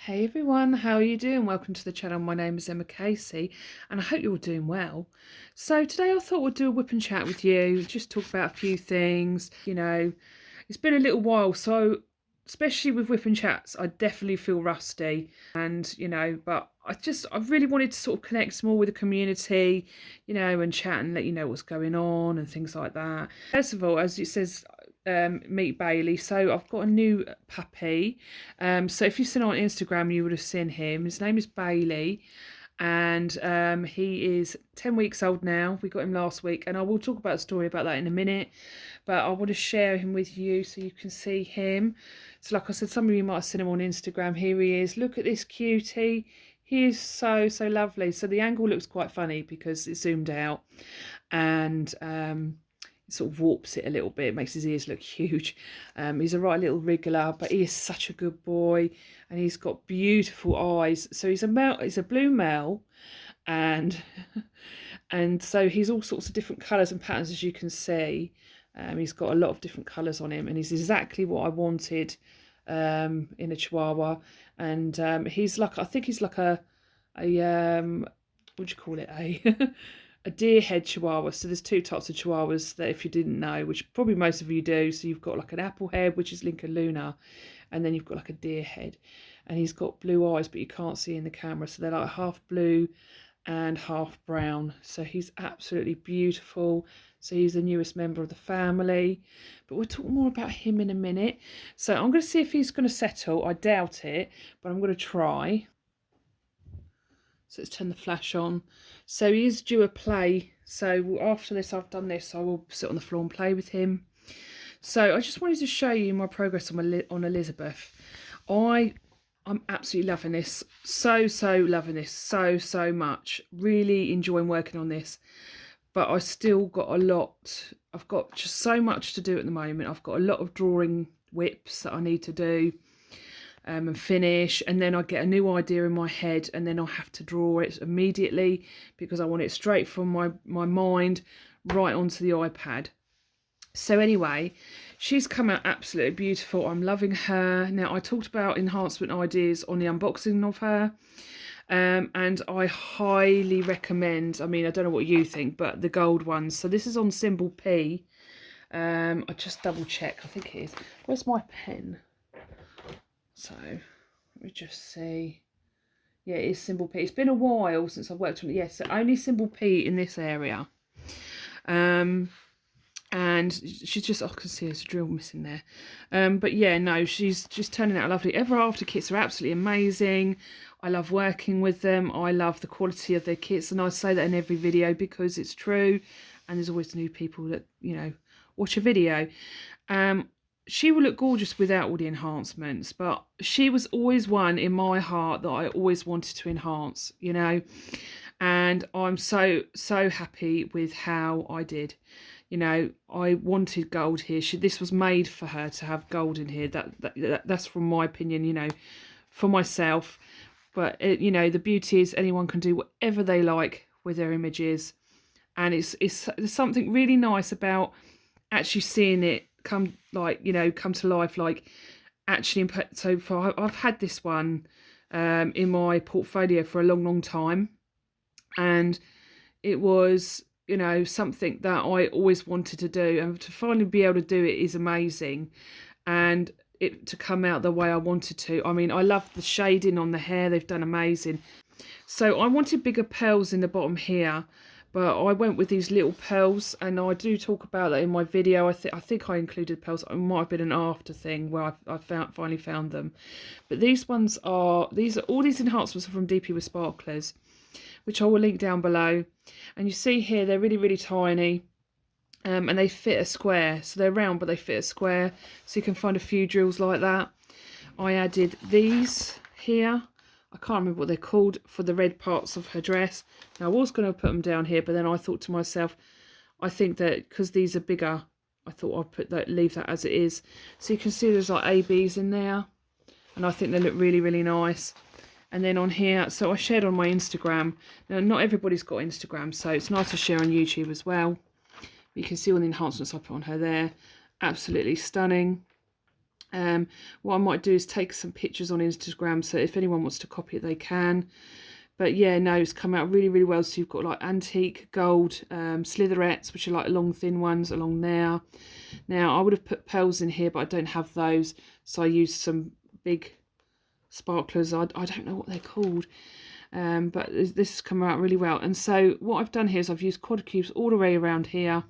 Hey everyone, how are you doing? Welcome to the channel. My name is Emma Casey and I hope you're all doing well. So today I thought we'd do a whip and chat with you, just talk about a few things. It's been a little while, so especially with whip and chats, I definitely feel rusty but I really wanted to sort of connect more with the community, and chat and let you know what's going on and things like that. First of all, as it says, meet Bailey. So I've got a new puppy. So if you've seen him on Instagram, you would have seen him. His name is Bailey, and he is 10 weeks old now. We got him last week, and I will talk about a story about that in a minute, but I want to share him with you so you can see him. So like I said, some of you might have seen him on Instagram. Here he is. Look at this cutie. He is so lovely. So the angle looks quite funny because it's zoomed out, and it sort of warps it a little bit, makes his ears look huge. He's a right little wriggler, but he is such a good boy, and he's got beautiful eyes. So he's a blue male, and and so he's all sorts of different colours and patterns, as you can see. He's got a lot of different colours on him, and he's exactly what I wanted in a Chihuahua. And I think he's like a what do you call it, a deer head Chihuahua. So there's two types of Chihuahuas, that if you didn't know, which probably most of you do. So you've got like an apple head, which is Lincoln Luna, and then you've got like a deer head, and he's got blue eyes, but you can't see in the camera, so they're like half blue and half brown. So he's absolutely beautiful. So he's the newest member of the family, but we'll talk more about him in a minute. So I'm going to see if he's going to settle. I doubt it, but I'm going to try. So let's turn the flash on. So he is due a play. So after this, I've done this, I will sit on the floor and play with him. So I just wanted to show you my progress on Elizabeth. I'm absolutely loving this. So loving this. So much. Really enjoying working on this. But I still got a lot. I've got just so much to do at the moment. I've got a lot of drawing whips that I need to do. And finish, and then I get a new idea in my head, and then I have to draw it immediately because I want it straight from my mind right onto the iPad. So anyway, she's come out absolutely beautiful. I'm loving her. Now, I talked about enhancement ideas on the unboxing of her, and I highly recommend, I mean, I don't know what you think, but the gold ones. So this is on symbol P. I just double check, I think it is. Where's my pen? So let me just see. Yeah, it is symbol P. It's been a while since I've worked on it. Yes, only symbol P in this area. And she's just, I can see there's a drill missing there. But yeah, no, she's just turning out lovely. Ever After kits are absolutely amazing. I love working with them. I love the quality of their kits, and I say that in every video because it's true. And there's always new people that, watch a video. She will look gorgeous without all the enhancements, but she was always one in my heart that I always wanted to enhance, and I'm so happy with how I did. I wanted gold here. This was made for her to have gold in here. That's from my opinion, for myself. But the beauty is anyone can do whatever they like with their images, and there's something really nice about actually seeing it come to life, like actually. So I've had this one in my portfolio for a long time, and it was something that I always wanted to do, and to finally be able to do it is amazing, and it to come out the way I wanted to. I mean, I love the shading on the hair, they've done amazing. So I wanted bigger pearls in the bottom here, but I went with these little pearls, and I do talk about that in my video. I think I included pearls. It might have been an after thing where I finally found them. But all these enhancements are from DP with Sparklers, which I will link down below. And you see here, they're really tiny, and they fit a square. So they're round, but they fit a square. So you can find a few drills like that. I added these here. I can't remember what they're called, for the red parts of her dress. Now, I was going to put them down here, but then I thought to myself, I think that because these are bigger, I thought I'd leave that as it is. So you can see there's like ABs in there, and I think they look really nice. And then on here, so I shared on my Instagram. Now, not everybody's got Instagram, so it's nice to share on YouTube as well. You can see all the enhancements I put on her there. Absolutely stunning. What I might do is take some pictures on Instagram, so if anyone wants to copy it, they can. But yeah, no, it's come out really, really well. So you've got like antique gold slitherettes, which are like long, thin ones along there. Now, I would have put pearls in here, but I don't have those. So I used some big sparklers. I don't know what they're called. But this has come out really well. And so what I've done here is I've used quad cubes all the way around here.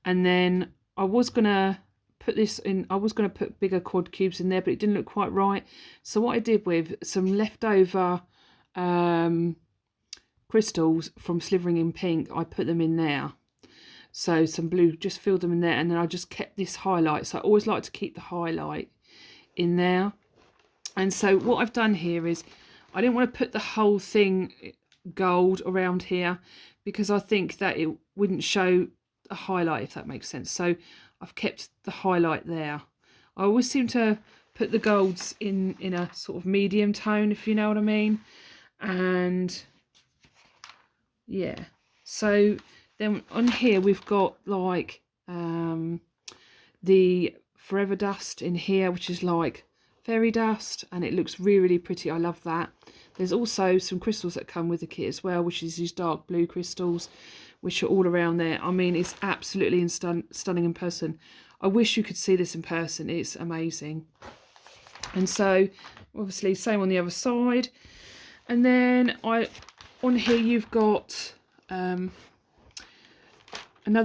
And then I was going to put this in, I was going to put bigger quad cubes in there, but it didn't look quite right. So what I did with some leftover crystals from Slivering in Pink, I put them in there. So some blue, just filled them in there, and then I just kept this highlight. So I always like to keep the highlight in there. And so what I've done here is I didn't want to put the whole thing gold around here because I think that it wouldn't show a highlight, if that makes sense. So I've kept the highlight there. I always seem to put the golds in a sort of medium tone, if you know what I mean. And yeah, so then on here we've got like the forever dust in here, which is like fairy dust, and it looks really, really pretty. I love that. There's also some crystals that come with the kit as well, which is these dark blue crystals, which are all around there. I mean, it's absolutely stunning in person. I wish you could see this in person. It's amazing. And so obviously same on the other side. And then on here you've got another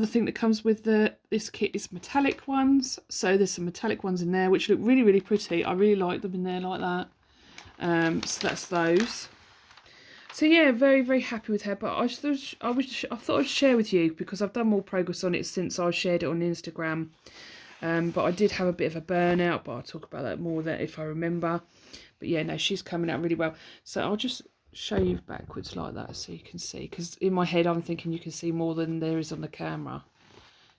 thing that comes with this kit is metallic ones. So there's some metallic ones in there which look really, really pretty. I really like them in there like that. So that's those. So yeah, very, very happy with her. But I thought I'd share with you because I've done more progress on it since I shared it on Instagram. But I did have a bit of a burnout, but I'll talk about that more there if I remember. But yeah, no, she's coming out really well. So I'll just show you backwards like that so you can see, because in my head I'm thinking you can see more than there is on the camera.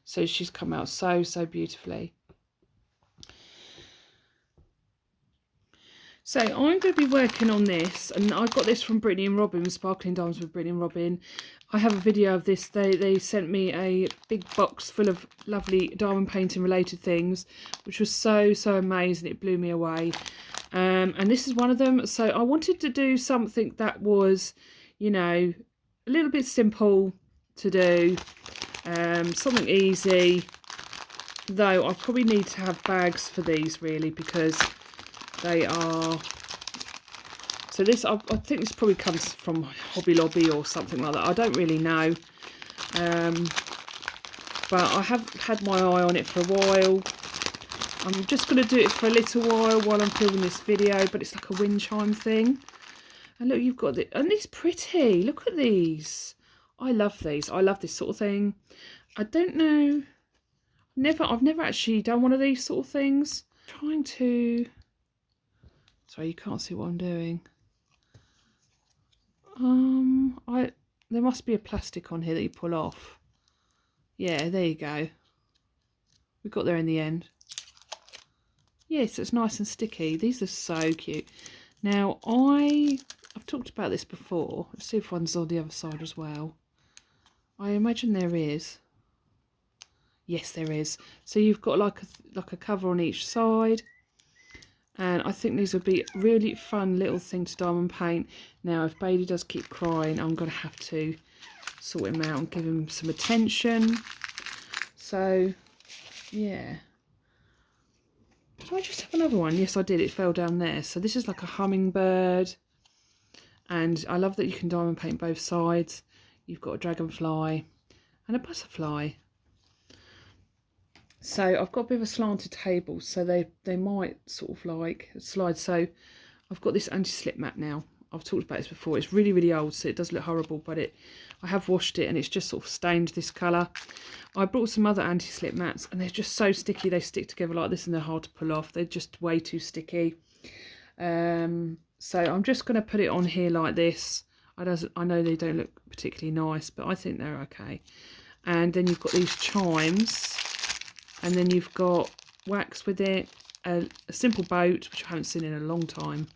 So she's come out so, so beautifully. So I'm going to be working on this, and I got this from Brittany and Robin, Sparkling Diamonds with Brittany and Robin. I have a video of this. They sent me a big box full of lovely diamond painting related things, which was so, so amazing. It blew me away. And this is one of them. So I wanted to do something that was, you know, a little bit simple to do, something easy, though I probably need to have bags for these really, because they are, so this, I think this probably comes from Hobby Lobby or something like that. I don't really know. But I have had my eye on it for a while. I'm just going to do it for a little while I'm filming this video, but it's like a wind chime thing. And look, you've got the, and it's pretty. Look at these. I love these. I love this sort of thing. I don't know. I've never actually done one of these sort of things. Trying to, sorry, you can't see what I'm doing. There must be a plastic on here that you pull off. Yeah, there you go. We got there in the end. Yes, it's nice and sticky. These are so cute. Now, I've talked about this before. Let's see if one's on the other side as well. I imagine there is. Yes, there is. So you've got like a cover on each side. And I think these would be a really fun little thing to diamond paint. Now, if Bailey does keep crying, I'm going to have to sort him out and give him some attention. So, yeah. Did I just have another one? Yes, I did. It fell down there. So this is like a hummingbird. And I love that you can diamond paint both sides. You've got a dragonfly and a butterfly. So I've got a bit of a slanted table, so they might sort of like slide. So I've got this anti-slip mat now. I've talked about this before. It's really, really old, so it does look horrible, but I have washed it and it's just sort of stained this colour. I brought some other anti-slip mats and they're just so sticky. They stick together like this and they're hard to pull off. They're just way too sticky. So I'm just going to put it on here like this. I know they don't look particularly nice, but I think they're okay. And then you've got these chimes, and then you've got wax with it, a simple boat, which I haven't seen in a long time.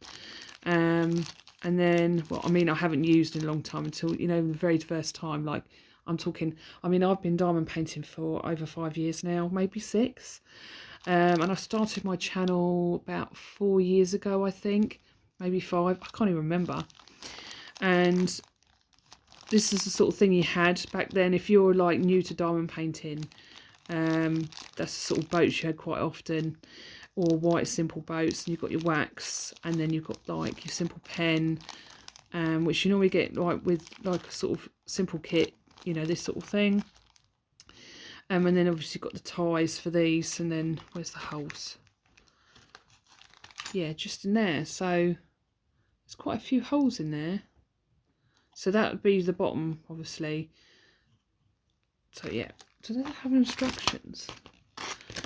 And then, well, I mean, I haven't used in a long time until, you know, the very first time, like I'm talking, I mean, I've been diamond painting for over 5 years now, maybe 6. and I started my channel about 4 years ago, I think, maybe 5, I can't even remember. And this is the sort of thing you had back then if you're like new to diamond painting. That's the sort of boats you had quite often, or white simple boats, and you've got your wax, and then you've got like your simple pen, which you normally get like with like a sort of simple kit, you know, this sort of thing. And then obviously got the ties for these, and then where's the holes? Yeah, just in there. So there's quite a few holes in there. So that would be the bottom, obviously. So yeah, do they have instructions?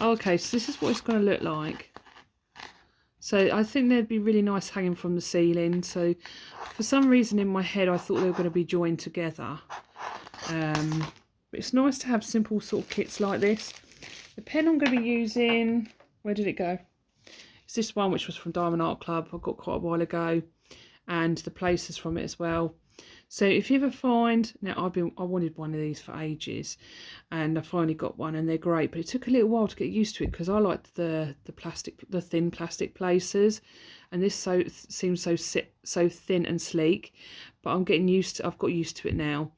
Oh, okay, so this is what it's going to look like. So I think they'd be really nice hanging from the ceiling. So for some reason in my head I thought they were going to be joined together. But it's nice to have simple sort of kits like this. The pen I'm going to be using, where did it go? It's this one, which was from Diamond Art Club. I got quite a while ago, and the places from it as well. So if you ever find, now I wanted one of these for ages, and I finally got one, and they're great. But it took a little while to get used to it because I liked the thin plastic places, and this seems so thin and sleek. But I'm getting used to. I've got used to it now,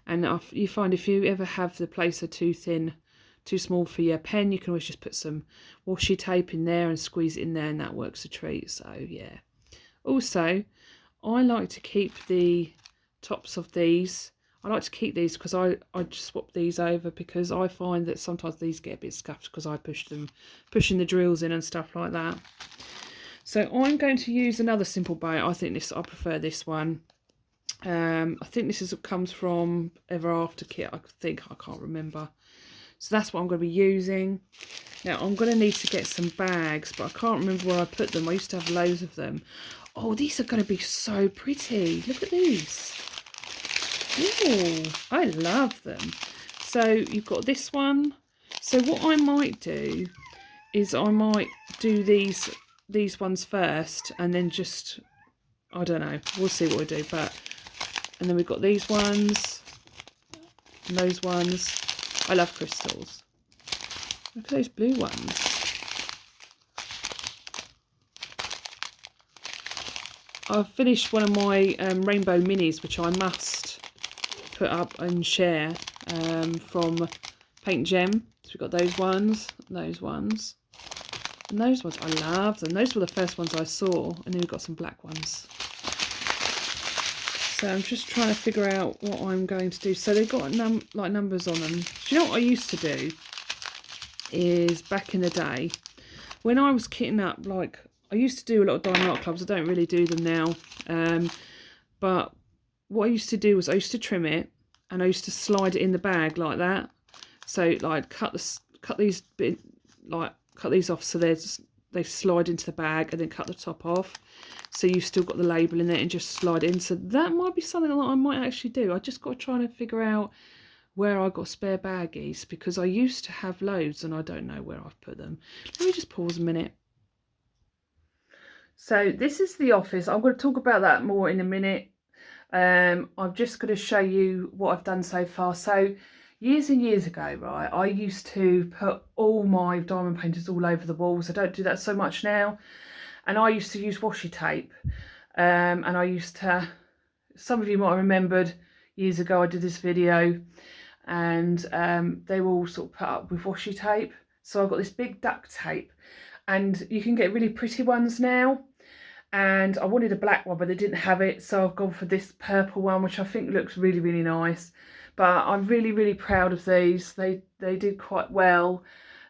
and you find if you ever have the placer too thin, too small for your pen, you can always just put some washi tape in there and squeeze it in there, and that works a treat. So yeah. Also, I like to keep the tops of these. I like to keep these because I just swap these over, because I find that sometimes these get a bit scuffed because I pushing the drills in and stuff like that. So I'm going to use another simple boat. I prefer this one. I think this comes from Ever After kit. I can't remember. So that's what I'm going to be using. Now I'm going to need to get some bags, but I can't remember where I put them. I used to have loads of them. Oh, these are going to be so pretty. Look at these. Ooh, I love them. So you've got this one. So what I might do is I might do these ones first, and then just, I don't know, we'll see what we do. And then we've got these ones and those ones. I love crystals. Look at those blue ones. I've finished one of my rainbow minis, which I must put up and share, from Paint Gem. So we've got those ones, and those ones. And those ones, I love them. Those were the first ones I saw. And then we've got some black ones. So I'm just trying to figure out what I'm going to do. So they've got like numbers on them. Do you know what I used to do? Is back in the day, when I was kitting up, like I used to do a lot of diamond art clubs. I don't really do them now. But what I used to do was I used to trim it, and I used to slide it in the bag like that. So like cut these off so they slide into the bag, and then cut the top off. So you've still got the label in there, and just slide it in. So that might be something that I might actually do. I just got to try and figure out where I got spare baggies, because I used to have loads and I don't know where I've put them. Let me just pause a minute. So this is the office. I'm going to talk about that more in a minute. I'm just going to show you what I've done so far. So years and years ago, right, I used to put all my diamond painters all over the walls. I don't do that so much now. And I used to use washi tape. And I used to, some of you might have remembered years ago I did this video, and they were all sort of put up with washi tape. So I've got this big duct tape, and you can get really pretty ones now. And I wanted a black one, but they didn't have it, so I've gone for this purple one, which I think looks really, really nice. But I'm really, really proud of these. They did quite well.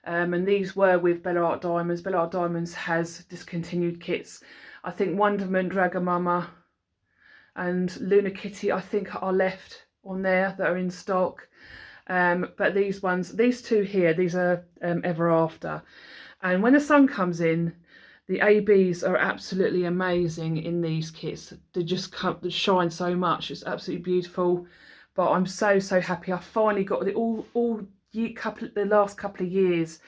And these were with Bella Art Diamonds. Bella Art Diamonds has discontinued kits. I think Wonderment, Dragamama and Luna Kitty, I think, are left on there that are in stock. But these two here, these are Ever After. And when the sun comes in, the ABs are absolutely amazing in these kits. They just shine so much. It's absolutely beautiful. But I'm so happy. I finally got the the last couple of years.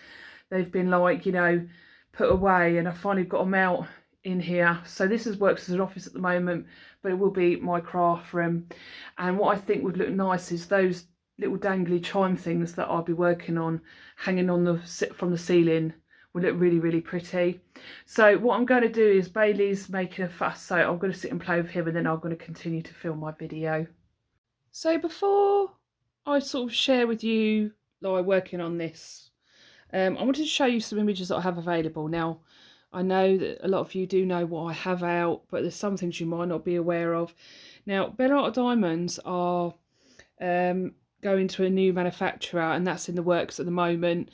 They've been like, you know, put away, and I finally got them out in here. So this works as an office at the moment, but it will be my craft room. And what I think would look nice is those little dangly chime things that I'll be working on, hanging on from the ceiling will look really, really pretty. So what I'm going to do is Bailey's making a fuss, so I'm going to sit and play with him, and then I'm going to continue to film my video. So before I sort of share with you like working on this, I wanted to show you some images that I have available. Now, I know that a lot of you do know what I have out, but there's some things you might not be aware of. Now, about.I diamonds are going to a new manufacturer, and that's in the works at the moment.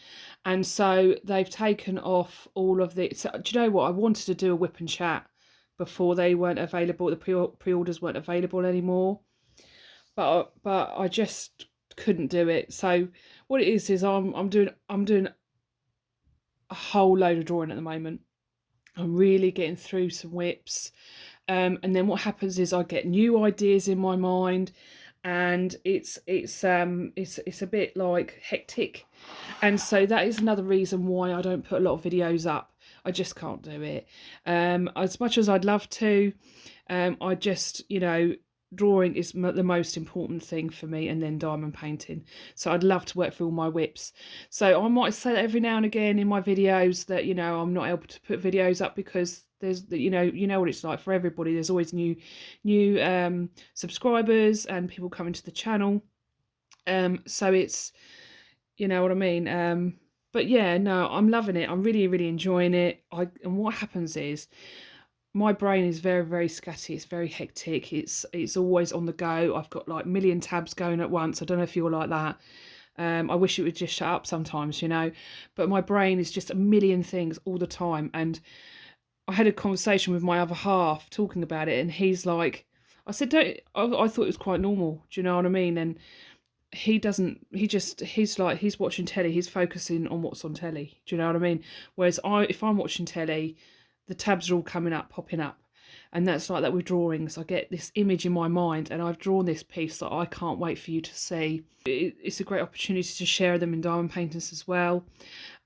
And so they've taken off all of the... So, do you know what? I wanted to do a whip and chat before they weren't available. The pre-orders weren't available anymore. But I just couldn't do it. So what it is I'm doing a whole load of drawing at the moment. I'm really getting through some whips, and then what happens is I get new ideas in my mind, and it's a bit like hectic, and so that is another reason why I don't put a lot of videos up. I just can't do it. As much as I'd love to, I just, you know, drawing is the most important thing for me, and then diamond painting. So I'd love to work through all my whips. So I might say that every now and again in my videos that, you know, I'm not able to put videos up because there's, you know what it's like for everybody. There's always new subscribers and people coming to the channel. So it's, you know what I mean. But yeah, no, I'm loving it. I'm really, really enjoying it. And what happens is, my brain is very, very scatty. It's very hectic. It's always on the go. I've got like a million tabs going at once. I don't know if you're like that. I wish it would just shut up sometimes, you know. But my brain is just a million things all the time. And I had a conversation with my other half talking about it, and he's like, I said, I thought it was quite normal. Do you know what I mean? And he doesn't. He's like, he's watching telly. He's focusing on what's on telly. Do you know what I mean? Whereas if I'm watching telly, the tabs are all coming up, popping up. And that's like that with drawings. I get this image in my mind, and I've drawn this piece that I can't wait for you to see. It's a great opportunity to share them in diamond paintings as well.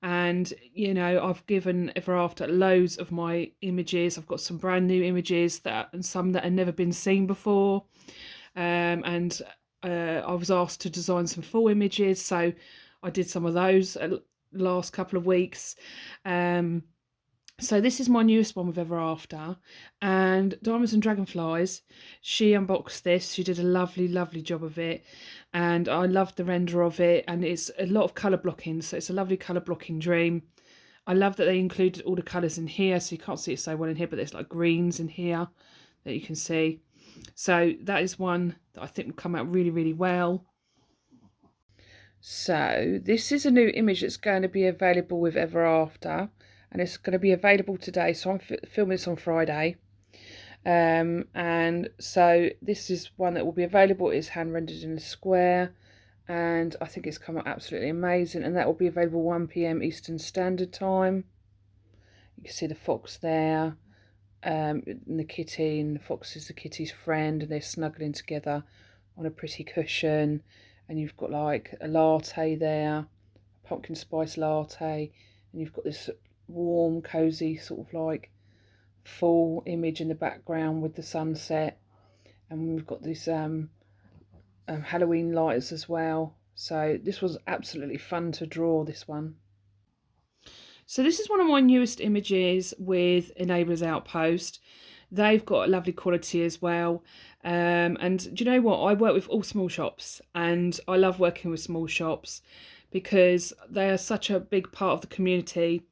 And, you know, I've given Ever After loads of my images. I've got some brand new images and some that have never been seen before. I was asked to design some full images, so I did some of those last couple of weeks. So this is my newest one with Ever After, and Diamonds and Dragonflies, she unboxed this. She did a lovely, lovely job of it, and I loved the render of it, and it's a lot of colour blocking, so it's a lovely colour blocking dream. I love that they included all the colours in here, so you can't see it so well in here, but there's like greens in here that you can see. So that is one that I think will come out really, really well. So this is a new image that's going to be available with Ever After, and it's going to be available today. So I'm filming this on Friday, and so this is one that will be available. It's hand rendered in a square, and I think it's come out absolutely amazing. And that will be available 1 PM Eastern Standard Time. You can see the fox there, and the kitty, and the fox is the kitty's friend, and they're snuggling together on a pretty cushion. And you've got like a latte there, a pumpkin spice latte, and you've got this warm, cozy sort of like full image in the background with the sunset. And we've got this Halloween lights as well. So this was absolutely fun to draw, this one. So this is one of my newest images with Enablers Outpost. They've got a lovely quality as well. And do you know what? I work with all small shops, and I love working with small shops because they are such a big part of the community.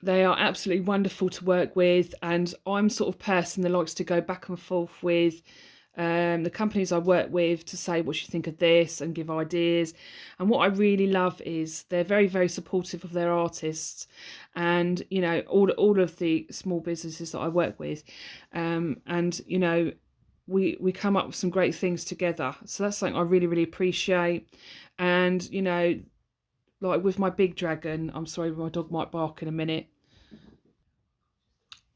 They are absolutely wonderful to work with, and I'm sort of person that likes to go back and forth with the companies I work with to say what you think of this and give ideas. And what I really love is they're very, very supportive of their artists, and you know, all of the small businesses that I work with, and you know, we come up with some great things together. So that's something I really, really appreciate. And you know, like with my big dragon, I'm sorry, my dog might bark in a minute.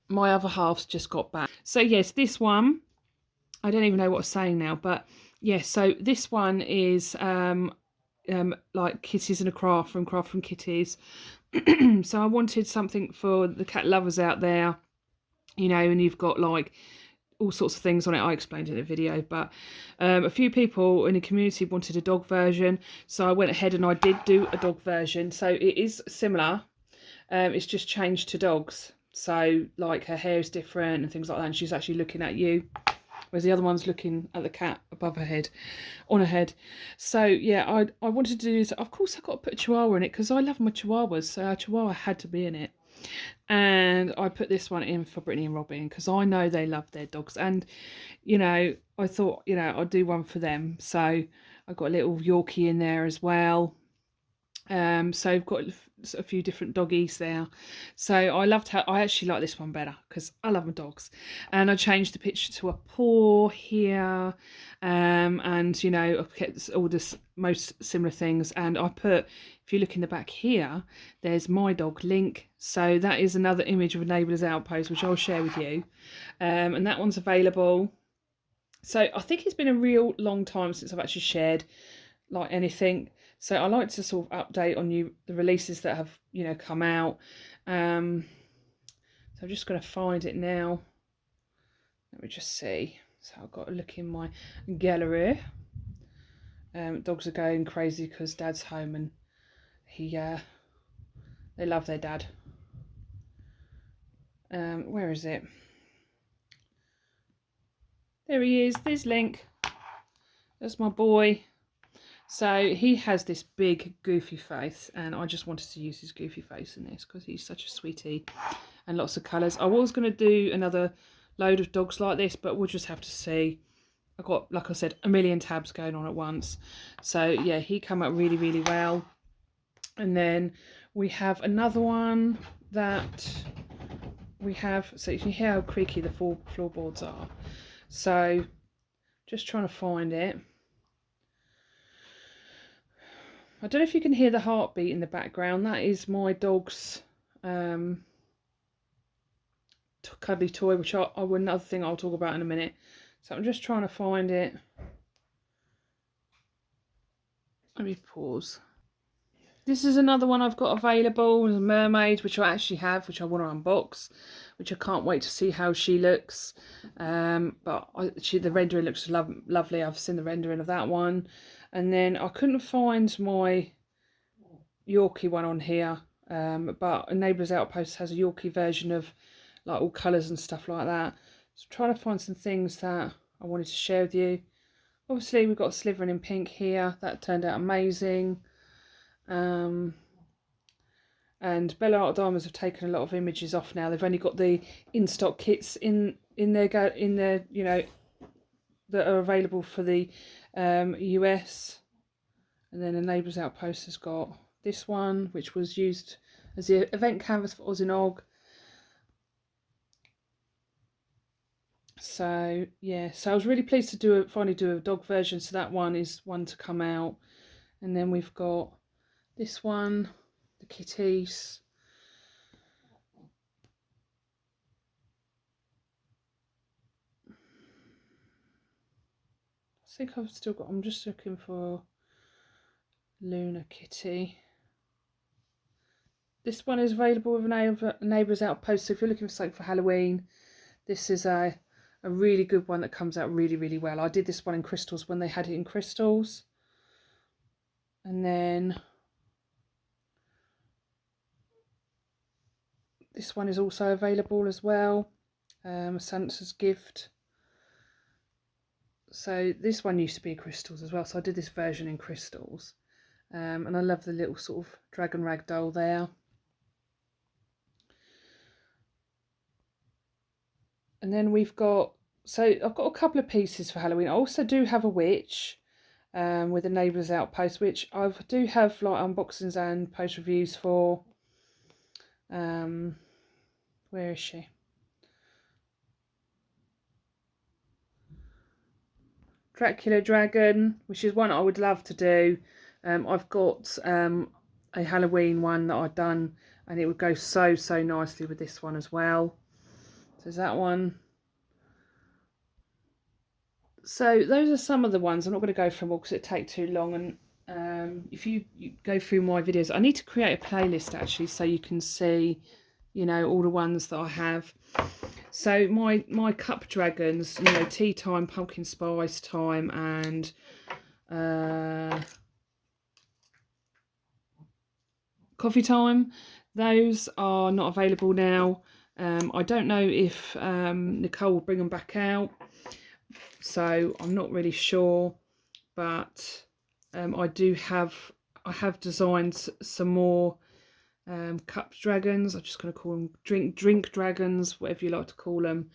My other half's just got back. So yes, this one, I don't even know what I'm saying now, but yes, so this one is like Kitties in a Craft from Kitties. So I wanted something for the cat lovers out there, you know, and you've got like all sorts of things on it. I explained in the video, but a few people in the community wanted a dog version, so I went ahead and I did do a dog version. So it is similar it's just changed to dogs. So like her hair is different and things like that, and she's actually looking at you, whereas the other one's looking at the cat above her head, on her head. So yeah, I wanted to do this. Of course I got to put a chihuahua in it because I love my chihuahuas, so our chihuahua had to be in it. And I put this one in for Brittany and Robin because I know they love their dogs, and you know, I thought, you know, I'd do one for them. So I got a little Yorkie in there as well. So I've got a few different doggies there. So I loved how I actually like this one better because I love my dogs. And I changed the picture to a paw here, and you know, I've kept all the most similar things. And I put, if you look in the back here, there's my dog Link. So that is another image of a neighbour's outpost, which I'll share with you. And that one's available. So I think it's been a real long time since I've actually shared like anything. So I like to sort of update on the releases that have, you know, come out. So I'm just going to find it now. Let me just see. So I've got to look in my gallery. Dogs are going crazy because Dad's home and they love their dad. Where is it? There he is. There's Link. That's my boy. So he has this big goofy face, and I just wanted to use his goofy face in this because he's such a sweetie, and lots of colours. I was going to do another load of dogs like this, but we'll just have to see. I've got, like I said, a million tabs going on at once. So yeah, he came out really, really well. And then we have another one that we have, so you can hear how creaky the floorboards are. So just trying to find it. I don't know if you can hear the heartbeat in the background. That is my dog's cuddly toy, which another thing I'll talk about in a minute. So I'm just trying to find it. Let me pause. This is another one I've got available, a mermaid, which I actually have, which I want to unbox, which I can't wait to see how she looks. But the rendering looks lovely. I've seen the rendering of that one. And then I couldn't find my Yorkie one on here, but a Neighbour's Outpost has a Yorkie version of like all colours and stuff like that. So trying to find some things that I wanted to share with you. Obviously we've got Slivering in pink here. That turned out amazing. And Bella Art Diamonds have taken a lot of images off now. They've only got the in-stock kits in their you know, that are available for the US. And then a Neighbour's Outpost has got this one, which was used as the event canvas for Ozinog. So yeah, so I was really pleased to finally do a dog version. So that one is one to come out. And then we've got this one, the kitties. I think I've still got, I'm just looking for Luna Kitty. This one is available with a Neighbour's Outpost. So if you're looking for something for Halloween, this is a really good one that comes out really, really well. I did this one in crystals when they had it in crystals. And then this one is also available as well. Santa's Gift. So this one used to be crystals as well. So I did this version in crystals. And I love the little sort of dragon rag doll there. And then we've got, so I've got a couple of pieces for Halloween. I also do have a witch with a Neighbour's Outpost, which I do have like unboxings and post reviews for. Where is she? Dracula Dragon, which is one I would love to do. I've got a Halloween one that I've done, and it would go so nicely with this one as well. So there's that one. So those are some of the ones. I'm not going to go through them all because it'd take too long. And if you go through my videos, I need to create a playlist actually, so you can see, you know, all the ones that I have. So my cup dragons, you know, tea time, pumpkin spice time, and coffee time. Those are not available now. I don't know if Nicole will bring them back out, so I'm not really sure, but I have designed some more cup dragons. I'm just going to call them drink dragons, whatever you like to call them.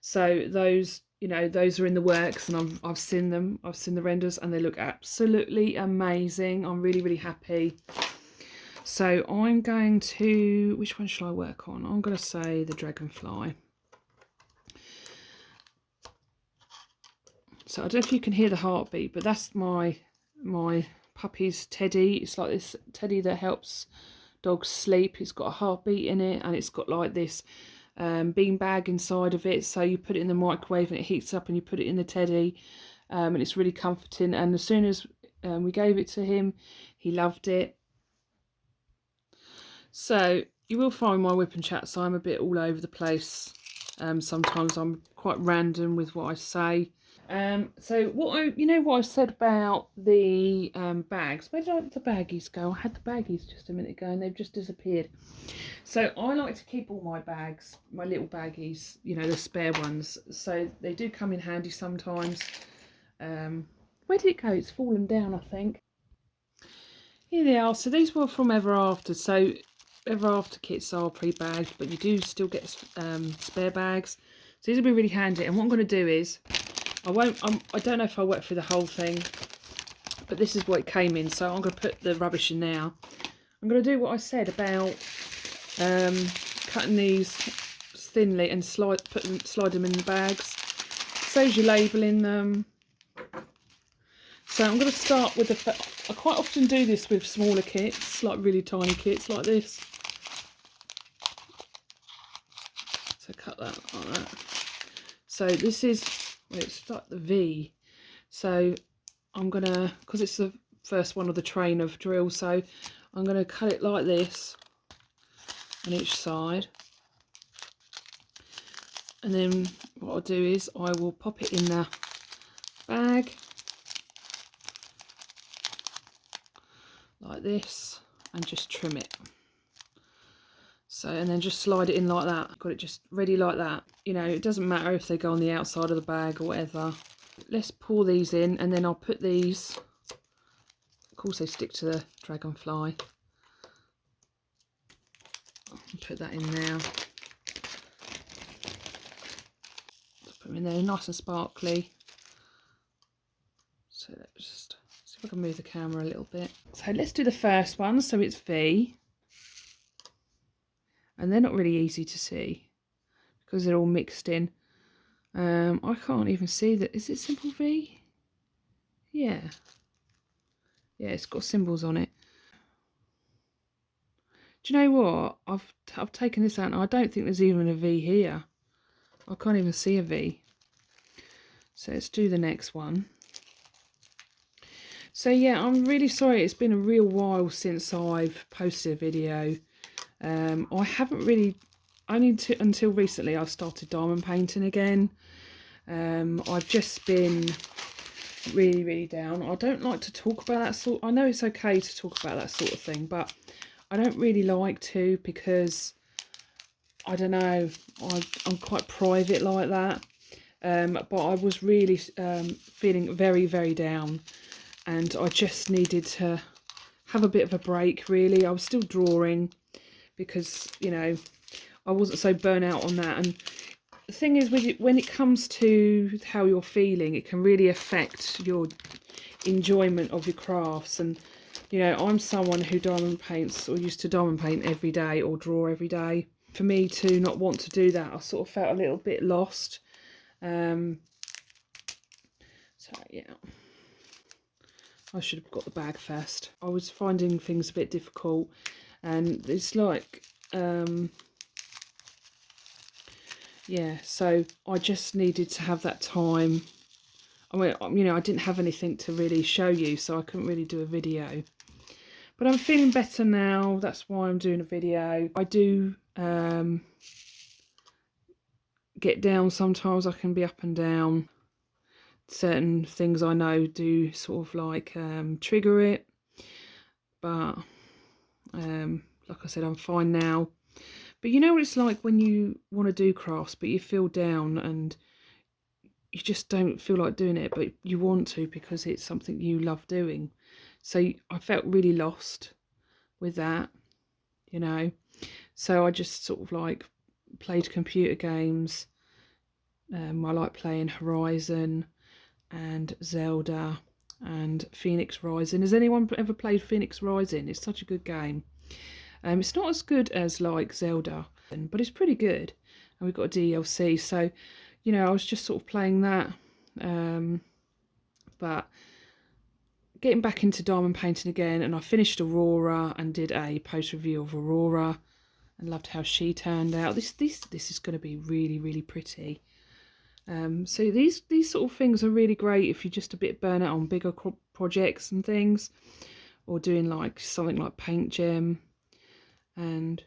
So those, those are in the works, and I've seen them. I've seen the renders, and they look absolutely amazing. I'm really, really happy. So I'm going to, which one should I work on? I'm going to say the dragonfly. So I don't know if you can hear the heartbeat, but that's my puppy's teddy. It's like this teddy that helps dogs sleep. It's got a heartbeat in it, and it's got like this bean bag inside of it. So you put it in the microwave and it heats up, and you put it in the teddy, and it's really comforting. And as soon as we gave it to him, he loved it. So you will find my whip and chat, so I'm a bit all over the place. Sometimes I'm quite random with what I say. So what I said about the bags. Where did the baggies go? I had the baggies just a minute ago, and they've just disappeared. So I like to keep all my bags, my little baggies, the spare ones. So they do come in handy sometimes. Where did it go? It's fallen down, I think. Here they are. So these were from Ever After. So Ever After kits are pre-bagged, but you do still get spare bags. So these will be really handy. And what I'm going to do is, I don't know if I'll work through the whole thing, but this is what it came in. So I'm going to put the rubbish in now. I'm going to do what I said about cutting these thinly and slide them in the bags. Saves you labelling them. So I'm going to start with I quite often do this with smaller kits, like really tiny kits like this. So cut that like that. So this is, well, it's like the V. So I'm going to, because it's the first one of the train of drills, so I'm going to cut it like this on each side. And then what I'll do is I will pop it in the bag like this and just trim it. So, and then just slide it in like that. Got it just ready like that. It doesn't matter if they go on the outside of the bag or whatever. Let's pour these in, and then I'll put these, of course they stick to the dragonfly. I'll put that in now. Just put them in there nice and sparkly. So let's just see if I can move the camera a little bit. So let's do the first one. So it's V. And they're not really easy to see because they're all mixed in. I can't even see that. Is it simple V? Yeah. Yeah, it's got symbols on it. Do you know what? I've taken this out and I don't think there's even a V here. I can't even see a V. So let's do the next one. So yeah, I'm really sorry. It's been a real while since I've posted a video. I haven't really, until recently I've started diamond painting again. I've just been really, really down. I don't like to talk about that sort. I know it's okay to talk about that sort of thing, but I don't really like to, because I don't know, I'm quite private like that. But I was really feeling very, very down, and I just needed to have a bit of a break, really. I was still drawing because, I wasn't so burnt out on that. And the thing is, when it comes to how you're feeling, it can really affect your enjoyment of your crafts. And I'm someone who diamond paints, or used to diamond paint every day or draw every day. For me to not want to do that, I sort of felt a little bit lost. So yeah, I should have got the bag first. I was finding things a bit difficult, and it's like yeah, so I just needed to have that time. I mean, I didn't have anything to really show you, so I couldn't really do a video. But I'm feeling better now. That's why I'm doing a video. I do get down sometimes. I can be up and down. Certain things I know do sort of like trigger it. But like I said, I'm fine now. But you know what it's like when you want to do crafts, but you feel down and you just don't feel like doing it, but you want to because it's something you love doing. So I felt really lost with that, you know. So I just sort of like played computer games. I like playing Horizon and Zelda and Phoenix Rising. Has anyone ever played Phoenix Rising? It's such a good game. It's not as good as like Zelda, but it's pretty good. And we've got a DLC, so you know I was just sort of playing that. But getting back into diamond painting again, and I finished Aurora and did a post review of Aurora and loved how she turned out. This is going to be really pretty. So these sort of things are really great if you're just a bit burnt out on bigger projects and things, or doing like something like paint gem, and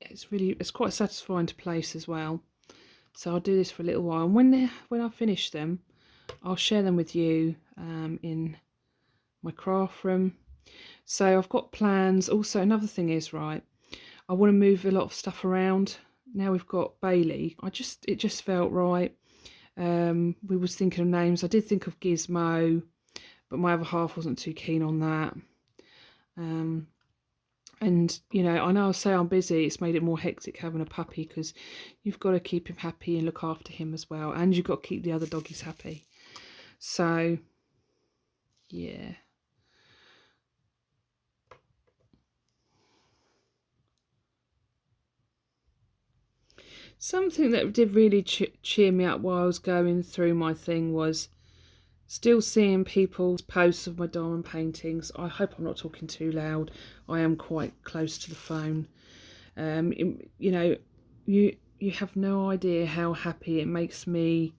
it's quite satisfying to place as well. So I'll do this for a little while, and when I finish them, I'll share them with you in my craft room. So I've got plans. Also, another thing is, right, I want to move a lot of stuff around. Now we've got Bailey. It just felt right. We was thinking of names. I did think of Gizmo, but my other half wasn't too keen on that. And you know, I know I say I'm busy, it's made it more hectic having a puppy because you've got to keep him happy and look after him as well, and you've got to keep the other doggies happy. So yeah. Something that did really cheer me up while I was going through my thing was still seeing people's posts of my diamond paintings. I hope I'm not talking too loud. I am quite close to the phone. You know, you have no idea how happy it makes me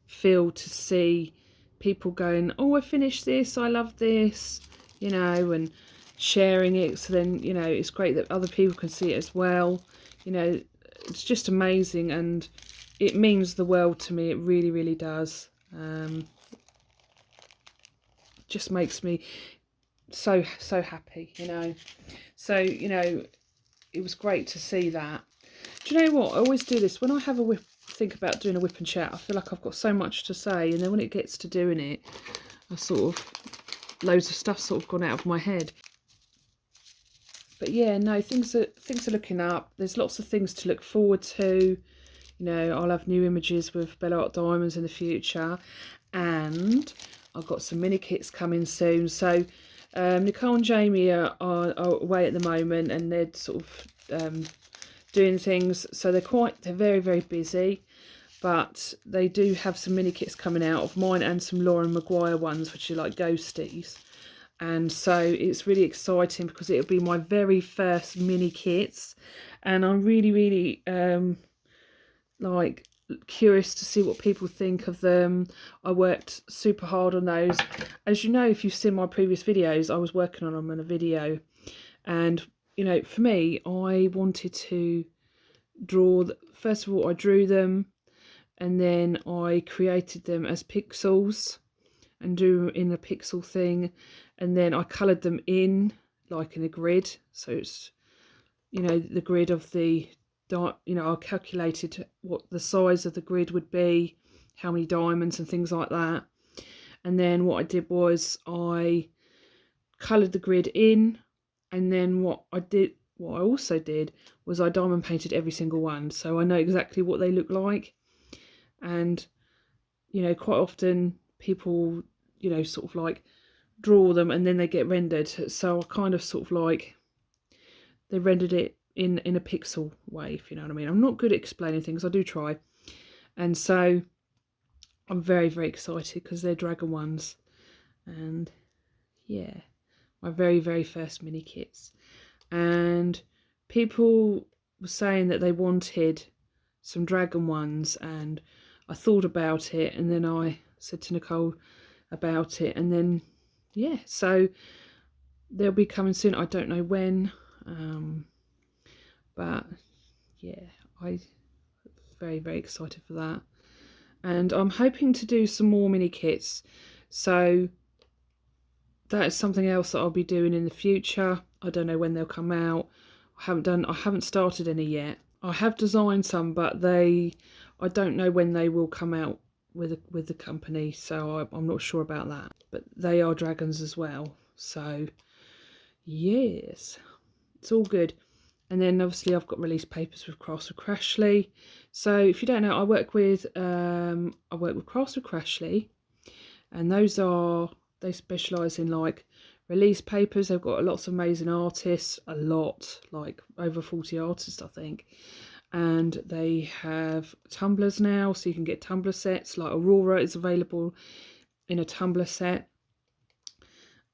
feel to see people going, oh, I finished this, I love this, you know, and sharing it. So then, you know, it's great that other people can see it as well. You know, it's just amazing, and it means the world to me. It really does. Just makes me so happy, you know. So, you know, it was great to see that. Do you know what? I always do this when I have a think about doing a whip and chat. I feel like I've got so much to say, and then when it gets to doing it, I sort of loads of stuff sort of gone out of my head. But yeah, no, things are looking up. There's lots of things to look forward to. You know, I'll have new images with about.I diamonds in the future, and I've got some mini kits coming soon. So Nicole and Jamie are away at the moment, and they're sort of doing things. So they're very busy, but they do have some mini kits coming out of mine and some Lauren Maguire ones, which are like ghosties. And so it's really exciting because it'll be my very first mini kits, and I'm really like curious to see what people think of them. I worked super hard on those. As you know, if you've seen my previous videos, I was working on them in a video, and you know, for me, I wanted to draw first of all I drew them, and then I created them as pixels and do in a pixel thing, and then I coloured them in like in a grid. So it's, you know, the grid of the, you know, I calculated what the size of the grid would be, how many diamonds and things like that. And then what I did was I coloured the grid in, and then what I also did was I diamond painted every single one, so I know exactly what they look like. And you know, quite often people, you know, sort of like draw them and then they get rendered, so I kind of sort of like, they rendered it in a pixel way, if you know what I mean. I'm not good at explaining things, I do try. And so I'm very excited because they're dragon ones, and yeah, my very first mini kits. And people were saying that they wanted some dragon ones, and I thought about it, and then I said to Nicole about it, and then yeah, so they'll be coming soon. I don't know when, but yeah, I'm very excited for that. And I'm hoping to do some more mini kits. So that is something else that I'll be doing in the future. I don't know when they'll come out. I haven't started any yet. I have designed some, but I don't know when they will come out with the company, so I'm not sure about that. But they are dragons as well, so yes, it's all good. And then obviously I've got release papers with Crafts with Crashly. So if you don't know, I work with Crafts with Crashly, and they specialise in like release papers. They've got lots of amazing artists, like over 40 artists I think, and they have tumblers now, so you can get tumbler sets. Like Aurora is available in a tumbler set,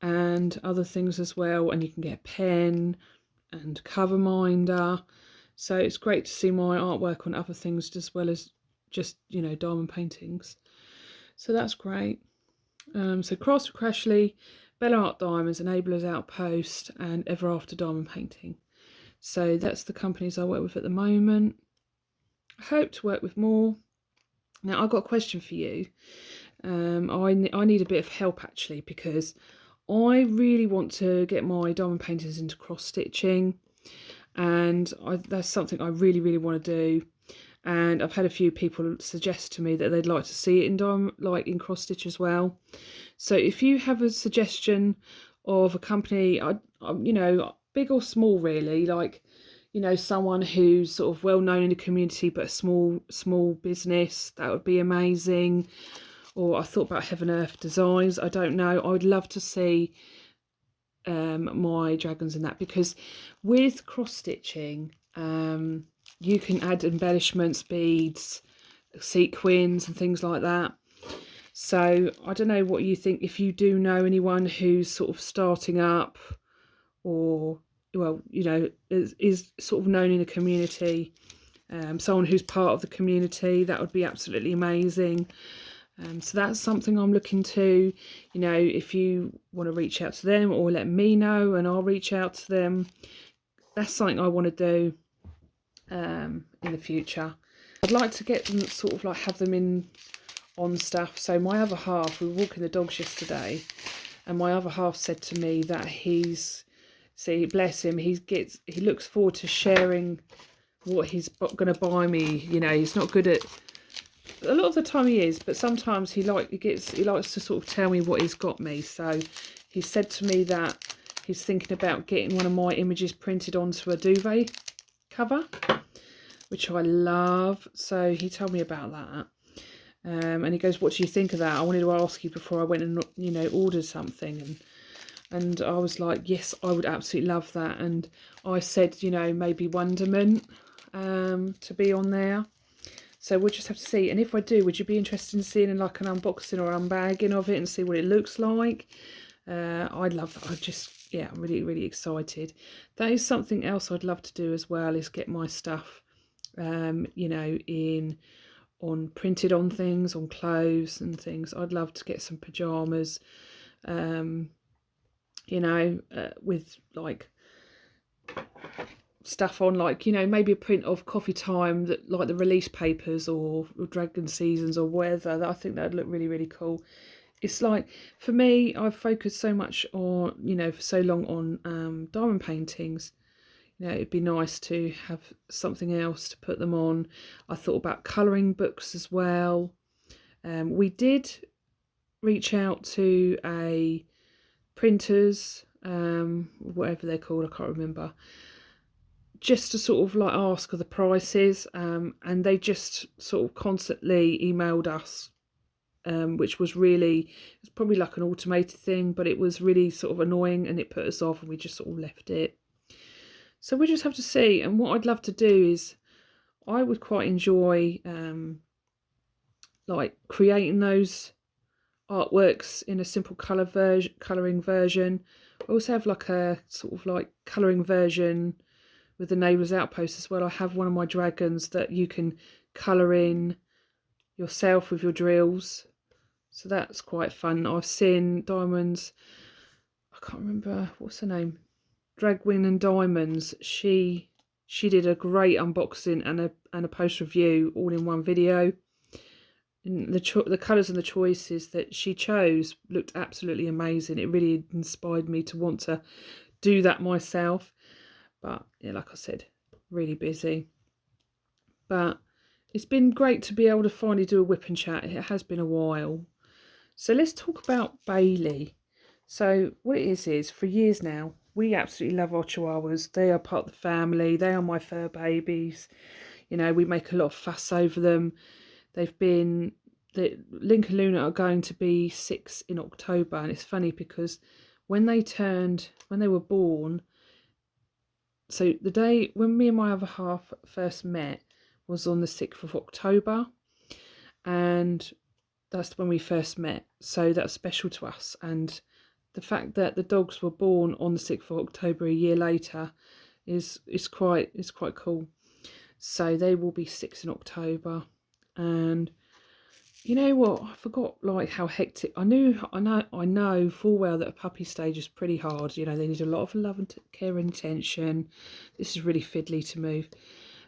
and other things as well, and you can get a pen and cover minder. So it's great to see my artwork on other things as well as just, you know, diamond paintings. So that's great. So Crafts with Crashly, Bella Art Diamonds, Enablers Outpost, and Ever After Diamond Painting. So that's the companies I work with at the moment. I hope to work with more. Now I've got a question for you. I need a bit of help actually, because I really want to get my diamond paintings into cross stitching, and that's something I really, really want to do. And I've had a few people suggest to me that they'd like to see it in cross stitch as well. So if you have a suggestion of a company, you know, big or small really, like, you know, someone who's sort of well known in the community but a small business, that would be amazing. Or I thought about Heaven Earth Designs. I don't know. I would love to see my dragons in that, because with cross stitching, you can add embellishments, beads, sequins and things like that. So I don't know what you think, if you do know anyone who's sort of starting up, or, well, you know, is sort of known in the community, someone who's part of the community, that would be absolutely amazing. So that's something I'm looking to, you know, if you want to reach out to them or let me know and I'll reach out to them. That's something I want to do in the future. I'd like to get them sort of like have them in on stuff. So my other half, we were walking the dogs yesterday, and my other half said to me that see, bless him, he looks forward to sharing what he's going to buy me. You know, he's not good at, a lot of the time he is, but sometimes he likes to sort of tell me what he's got me. So he said to me that he's thinking about getting one of my images printed onto a duvet cover, which I love. So he told me about that. And he goes, what do you think of that? I wanted to ask you before I went and, you know, ordered something. And I was like, yes, I would absolutely love that. And I said, you know, maybe Wonderment to be on there. So we'll just have to see. And if I do, would you be interested in seeing like an unboxing or unbagging of it and see what it looks like? I'd love that. Yeah, I'm really, really excited. That is something else I'd love to do as well, is get my stuff, you know, printed on things, on clothes and things. I'd love to get some pajamas, you know, with like stuff on, like, you know, maybe a print of Coffee Time, that like the release papers or Dragon Seasons or whatever. I think that'd look really, really cool. It's like, for me, I've focused so much on, you know, for so long on diamond paintings. You know, it'd be nice to have something else to put them on. I thought about colouring books as well. We did reach out to a printers, whatever they're called, I can't remember, just to sort of like ask for the prices, and they just sort of constantly emailed us, which was really, it's probably like an automated thing, but it was really sort of annoying, and it put us off, and we just sort of left it. So we just have to see. And what I'd love to do is, I would quite enjoy like creating those artworks in a simple colouring version. I also have like a sort of like colouring version with the Neighbours Outpost as well. I have one of my dragons that you can colour in yourself with your drills, so that's quite fun. I've seen Diamonds, I can't remember what's her name, Dragwin and Diamonds, she did a great unboxing and a post review all in one video. And the colours and the choices that she chose looked absolutely amazing. It really inspired me to want to do that myself. But yeah, like I said, really busy. But it's been great to be able to finally do a whip and chat. It has been a while. So let's talk about Bailey. So what it is for years now, we absolutely love our Chihuahuas. They are part of the family. They are my fur babies. You know, we make a lot of fuss over them. They've been, Link and Luna are going to be 6 in October. And it's funny because when they were born, so the day when me and my other half first met was on the 6th of October. And that's when we first met. So that's special to us. And the fact that the dogs were born on the 6th of October a year later is quite cool. So they will be 6 in October. And you know what? I forgot like how hectic. I know full well that a puppy stage is pretty hard. You know, they need a lot of love and care and attention. This is really fiddly to move.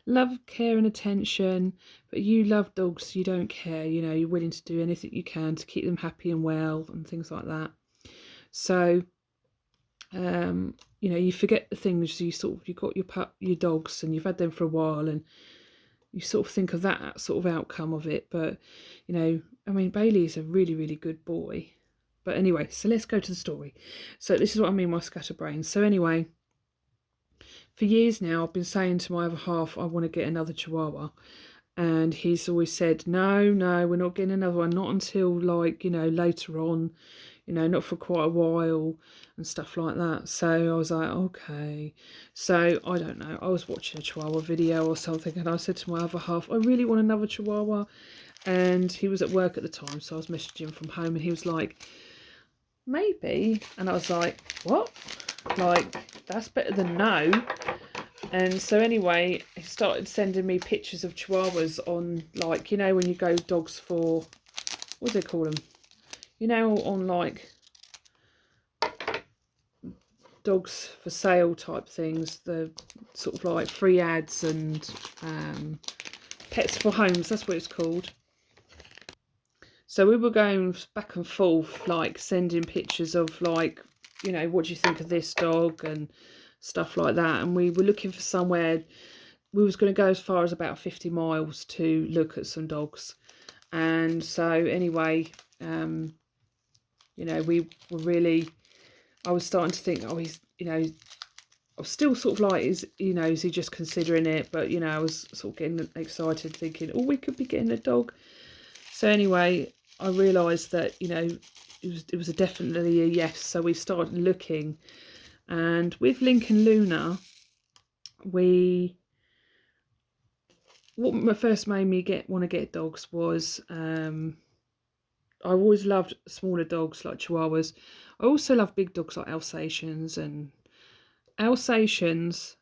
Love, care and attention, but you love dogs, you don't care. You know, you're willing to do anything you can to keep them happy and well and things like that. So you know, you forget the things you got your dogs and you've had them for a while, and you sort of think of that sort of outcome of it. But you know, I mean, Bailey is a really, really good boy. But anyway, so let's go to the story. So this is what I mean by scatterbrains. So anyway, for years now I've been saying to my other half I want to get another Chihuahua, and he's always said no, we're not getting another one, not until like, you know, later on, you know, not for quite a while and stuff like that. So I was like, okay. So I don't know, I was watching a Chihuahua video or something, and I said to my other half, I really want another Chihuahua. And he was at work at the time, so I was messaging him from home, and he was like, maybe. And I was like, what? Like, that's better than no. And so anyway, he started sending me pictures of Chihuahuas on, like, you know, when you go dogs for, what do they call them? You know, on like dogs for sale type things, the sort of like free ads and pets for homes, that's what it's called. So we were going back and forth, like sending pictures of like, you know, what do you think of this dog and stuff like that. And we were looking for somewhere, we was going to go as far as about 50 miles to look at some dogs. And so anyway, you know, we were really, I was starting to think, oh, he's, you know, I was still sort of like, is he just considering it? But, you know, I was sort of getting excited thinking, oh, we could be getting a dog. So anyway, I realised that, you know, it was definitely a yes. So we started looking, and with Link and Luna, what first made me want to get dogs was I always loved smaller dogs like Chihuahuas. I also love big dogs like Alsatians and Labradors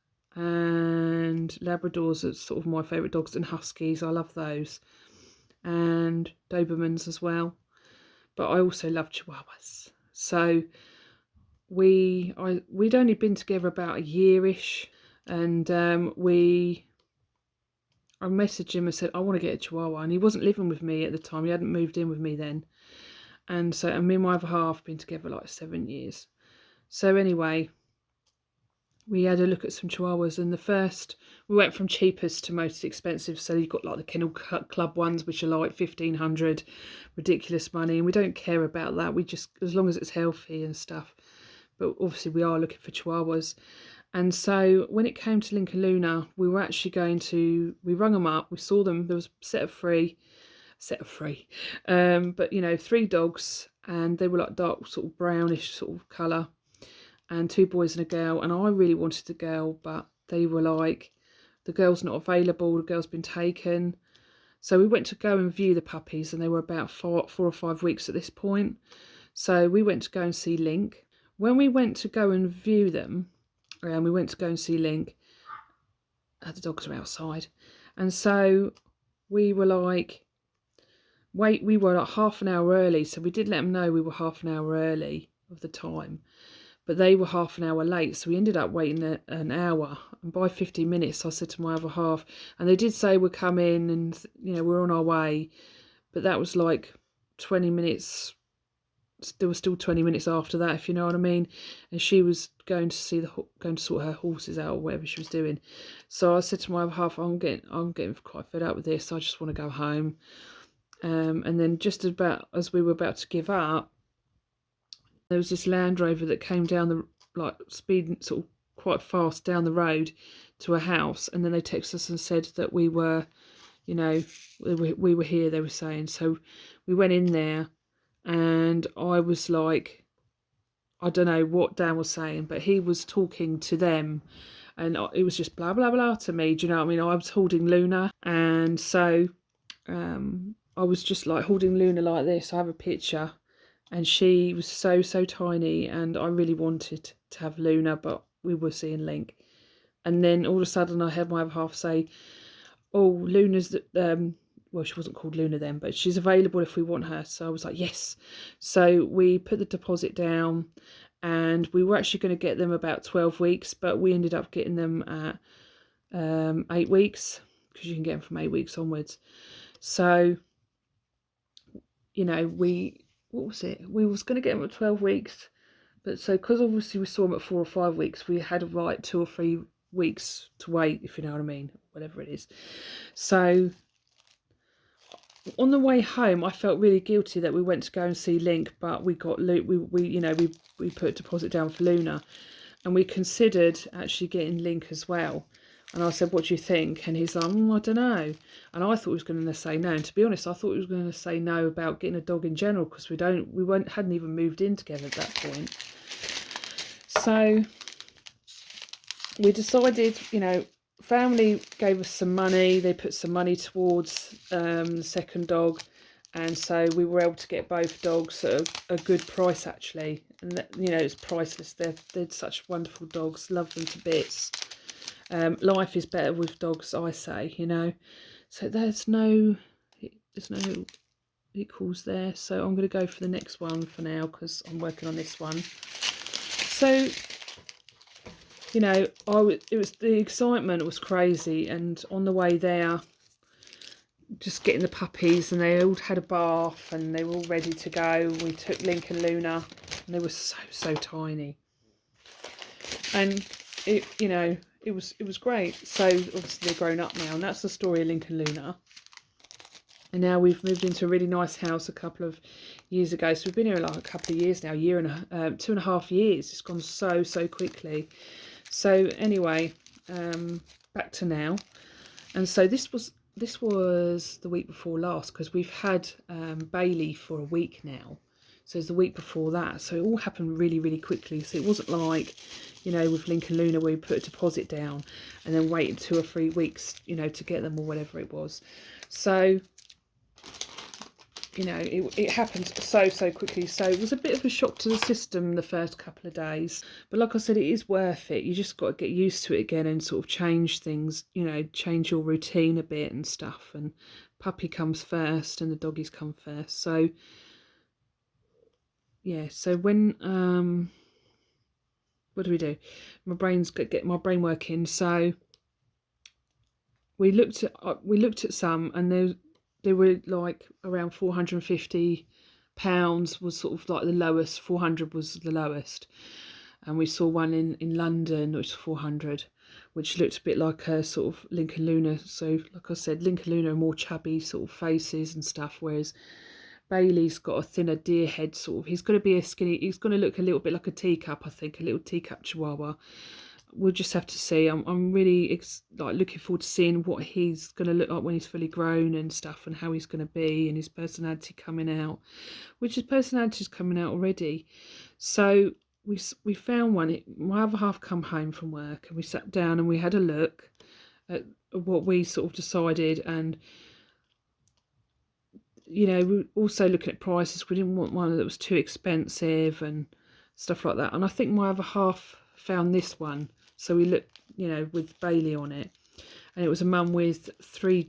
are sort of my favourite dogs, and Huskies. I love those, and Dobermans as well. But I also love Chihuahuas. So we'd only been together about a yearish, and I messaged him and said I want to get a Chihuahua, and he wasn't living with me at the time. He hadn't moved in with me then, and me and my other half been together like 7 years. So anyway, we had a look at some Chihuahuas, and we went from cheapest to most expensive. So you've got like the Kennel Club ones, which are like 1,500, ridiculous money, and we don't care about that. We just, as long as it's healthy and stuff. But obviously we are looking for Chihuahuas. And so when it came to Link and Luna, we were actually we rung them up, we saw them, there was a set of three, but you know, 3 dogs, and they were like dark sort of brownish sort of colour, and 2 boys and a girl. And I really wanted a girl, but they were like, the girl's not available, the girl's been taken. So we went to go and view the puppies, and they were about 4 or 5 weeks at this point. So we went to go and see Link. When we went to go and view them, and we went to go and see Link, the dogs are outside, and so we were like, we were like half an hour early, so we did let them know we were half an hour early of the time, but they were half an hour late, so we ended up waiting an hour. And by 15 minutes I said to my other half, and they did say we're coming, and you know, we're on our way, but that was like 20 minutes. There was still 20 minutes after that, if you know what I mean. And she was going to see going to sort her horses out or whatever she was doing. So I said to my other half, I'm getting quite fed up with this. I just want to go home. And then just about as we were about to give up, there was this Land Rover that came down the speeding sort of quite fast down the road to a house, and then they texted us and said that we were, you know, we were here. They were saying. So we went in there. And I was like, I don't know what Dan was saying, but he was talking to them, and it was just blah blah blah to me. Do you know what I mean? I was holding Luna, and so I was just like holding Luna like this. I have a picture, and she was so tiny, and I really wanted to have Luna, but we were seeing Link. And then all of a sudden, I heard my other half say, "Oh, Luna's well, she wasn't called Luna then, but she's available if we want her." So I was like, yes. So we put the deposit down, and we were actually going to get them about 12 weeks, but we ended up getting them at 8 weeks, because you can get them from 8 weeks onwards. So, you know, what was it? We was going to get them at 12 weeks, but so because obviously we saw them at 4 or 5 weeks, we had like 2 or 3 weeks to wait, if you know what I mean, whatever it is. So on the way home, I felt really guilty that we went to go and see Link, but we got we put a deposit down for Luna, and we considered actually getting Link as well. And I said, "What do you think?" And he's like, "I don't know." And I thought he was going to say no. And to be honest, I thought he was going to say no about getting a dog in general, because hadn't even moved in together at that point. So we decided, family gave us some money. They put some money towards the second dog, and so we were able to get both dogs at a good price, actually. And it's priceless. They're such wonderful dogs. Love them to bits. Life is better with dogs, I say. So there's no equals there. So I'm going to go for the next one for now, because I'm working on this one. So it was the excitement was crazy, and on the way there, just getting the puppies, and they all had a bath, and they were all ready to go. We took Link and Luna, and they were so tiny, and it was great. So obviously they're grown up now, and that's the story of Link and Luna. And now we've moved into a really nice house a couple of years ago. So we've been here like a couple of years now, 2.5 years. It's gone so quickly. So anyway, back to now. And so this was the week before last, because we've had Bailey for a week now. So it's the week before that. So it all happened really quickly. So it wasn't like, with Link and Luna, where we put a deposit down and then waited 2 or 3 weeks, to get them, or whatever it was. So it happened so quickly. So it was a bit of a shock to the system the first couple of days, but like I said, it is worth it. You just got to get used to it again and sort of change things, change your routine a bit and stuff. And puppy comes first and the doggies come first. So yeah, so when what do? My brain's get my brain working. So we looked at some, and they were like around £450 was sort of like the lowest. 400 was the lowest, and we saw one in London which was 400, which looked a bit like a sort of Link and Luna. So like I said, Link and Luna are more chubby sort of faces and stuff, whereas Bailey's got a thinner deer head sort of. He's going to be he's going to look a little bit like a teacup, I think, a little teacup chihuahua. We'll just have to see. I'm really looking forward to seeing what he's going to look like when he's fully grown and stuff, and how he's going to be, and his personality coming out, which his personality is coming out already. So we found one. My other half come home from work, and we sat down and we had a look at what we sort of decided. And we were also looking at prices. We didn't want one that was too expensive and stuff like that. And I think my other half found this one. So we looked, with Bailey on it, and it was a mum with 4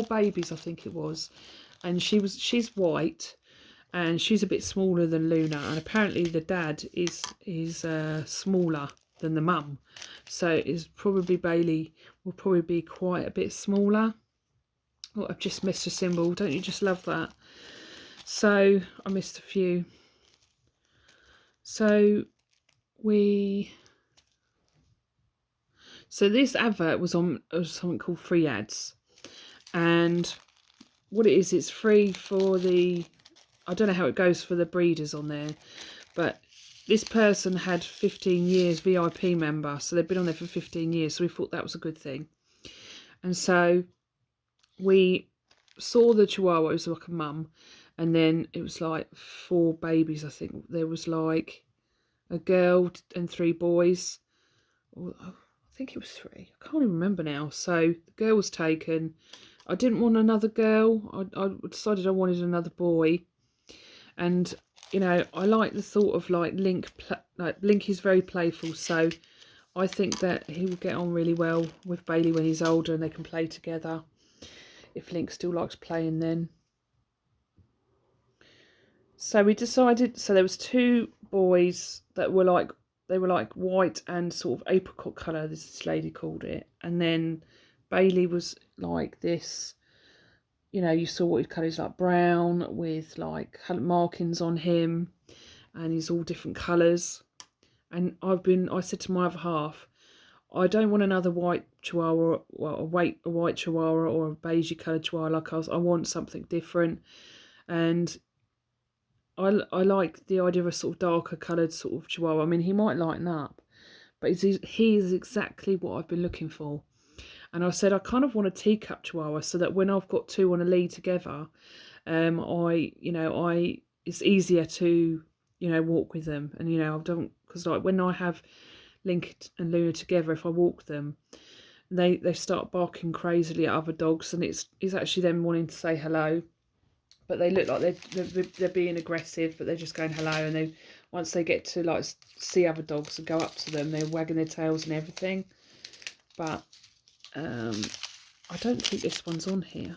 babies, I think it was. And she's white, and she's a bit smaller than Luna, and apparently the dad is smaller than the mum. So Bailey will probably be quite a bit smaller. Oh, I've just missed a symbol. Don't you just love that? So I missed a few. So this advert was on something called free ads, and what it is, it's free for the, I don't know how it goes for the breeders on there, but this person had 15 years VIP member, so they've been on there for 15 years, so we thought that was a good thing. And so we saw the Chihuahua. It was like a mum, and then it was like 4 babies. I think there was like a girl and 3 boys. I think it was 3. I can't even remember now. So the girl was taken. I didn't want another girl. I decided I wanted another boy, and I like the thought of like Link. Like Link is very playful, so I think that he will get on really well with Bailey when he's older, and they can play together. If Link still likes playing then. So we decided, so there was 2 boys that were like, they were like white and sort of apricot colour, this lady called it. And then Bailey was like this, you saw what his colour is, like brown with like markings on him, and he's all different colours. And I said to my other half, I don't want another white chihuahua, well, a white chihuahua or a beigey coloured chihuahua like I want something different. And I like the idea of a sort of darker coloured sort of chihuahua. I mean, he might lighten up, but he is exactly what I've been looking for. And I said I kind of want a teacup chihuahua, so that when I've got 2 on a lead together, it's easier to walk with them. And I don't, because like when I have Link and Luna together, if I walk them, they start barking crazily at other dogs, and it's actually them wanting to say hello. But they look like they're being aggressive, but they're just going hello. And once they get to like see other dogs and go up to them, they're wagging their tails and everything. But I don't think this one's on here.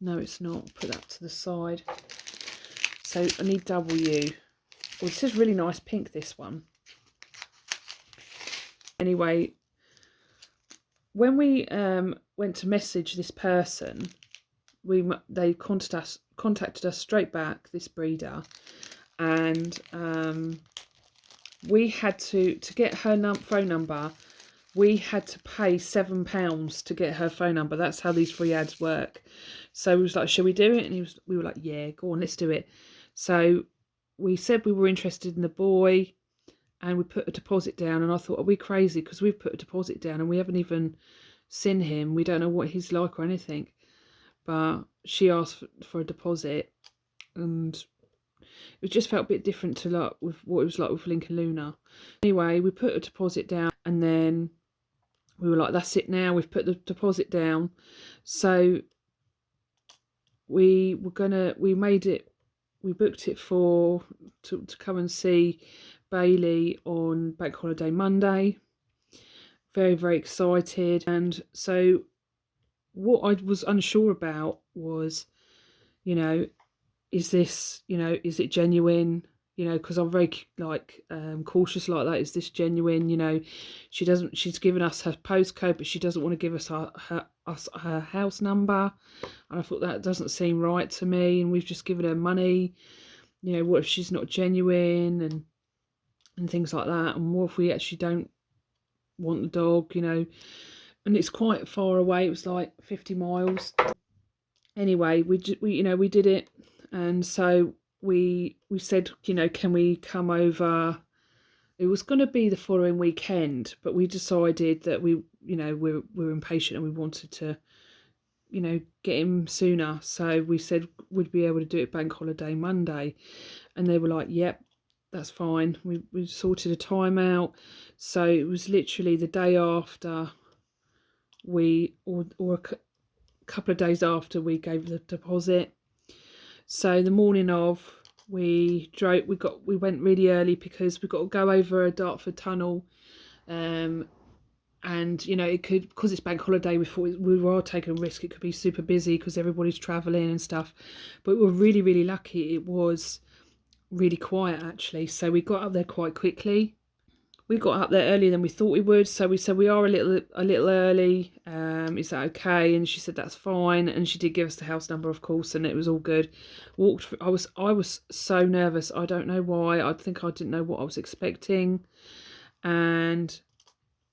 No, it's not. Put that to the side. So I need W. Well, this is really nice pink, this one. Anyway, when we went to message this person, they contacted us straight back, this breeder, and we had to get her phone number. We had to pay £7 to get her phone number. That's how these free ads work. So we was like, shall we do it? And we were like, yeah, go on, let's do it. So we said we were interested in the boy, and we put a deposit down. And I thought, are we crazy? Because we've put a deposit down and we haven't even seen him. We don't know what he's like or anything. But she asked for a deposit, and it just felt a bit different to like with what it was like with Link and Luna. Anyway, we put a deposit down, and then we were like, that's it now, we've put the deposit down. So we booked it to come and see Bailey on Bank Holiday Monday. Very, very excited. And so what I was unsure about was, is this, is it genuine? Because I'm very cautious like that. Is this genuine? She's given us her postcode, but she doesn't want to give us her house number. And I thought that doesn't seem right to me. And we've just given her money. What if she's not genuine and things like that? And what if we actually don't want the dog? And it's quite far away. It was like 50 miles. Anyway, we did it, and so we said, can we come over? It was going to be the following weekend, but we decided that we're impatient and we wanted to, get him sooner. So we said we'd be able to do it Bank Holiday Monday, and they were like, yep, that's fine. We sorted a time out, so it was literally the day after or a couple of days after we gave the deposit. So the morning of, we went really early because we got to go over a Dartford tunnel, and it could, because it's bank holiday, we were taking a risk, it could be super busy because everybody's traveling and stuff. But we were really, really lucky. It was really quiet actually, so we got up there quite quickly. we got up there earlier than we thought we would, so we said we are a little early. Is that okay? And she said that's fine, and she did give us the house number, of course, and it was all good. I was so nervous. I don't know why. I think I didn't know what I was expecting. And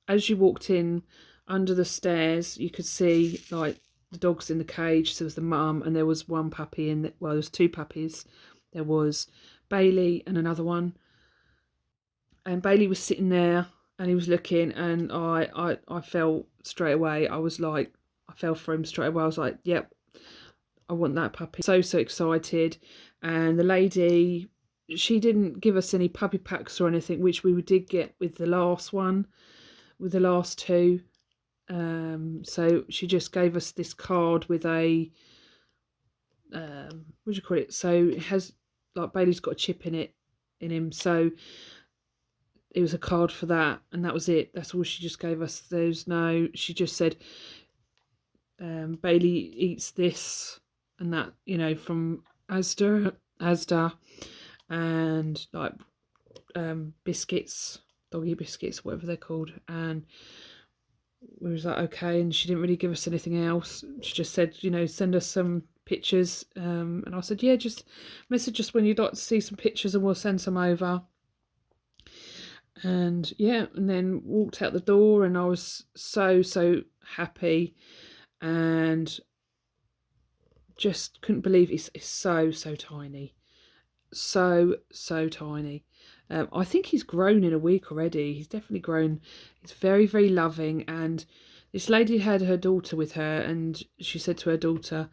as you walked in under the stairs, you could see like the dogs in the cage. So there was the mum, and there was one puppy in the, well, there was two puppies. There was Bailey and another one. And Bailey was sitting there and he was looking, and I felt straight away, I fell for him straight away. I was like, yep, I want that puppy. So excited. And the lady, she didn't give us any puppy packs or anything, which we did get with the last one, with the last two. So she just gave us this card with a, what do you call it? So it has, like, Bailey's got a chip in him. So it was a card for that, and that was it. That's all she just gave us. She just said, Bailey eats this and that, from Asda, and like biscuits, doggy biscuits, whatever they're called. And we was like, okay. And she didn't really give us anything else. She just said, send us some pictures. And I said, yeah, just message us when you'd like to see some pictures and we'll send some over. And yeah, and then walked out the door, and I was so happy, and just couldn't believe it's so tiny, so tiny. I think he's grown in a week already. He's definitely grown. He's very loving. And this lady had her daughter with her, and she said to her daughter,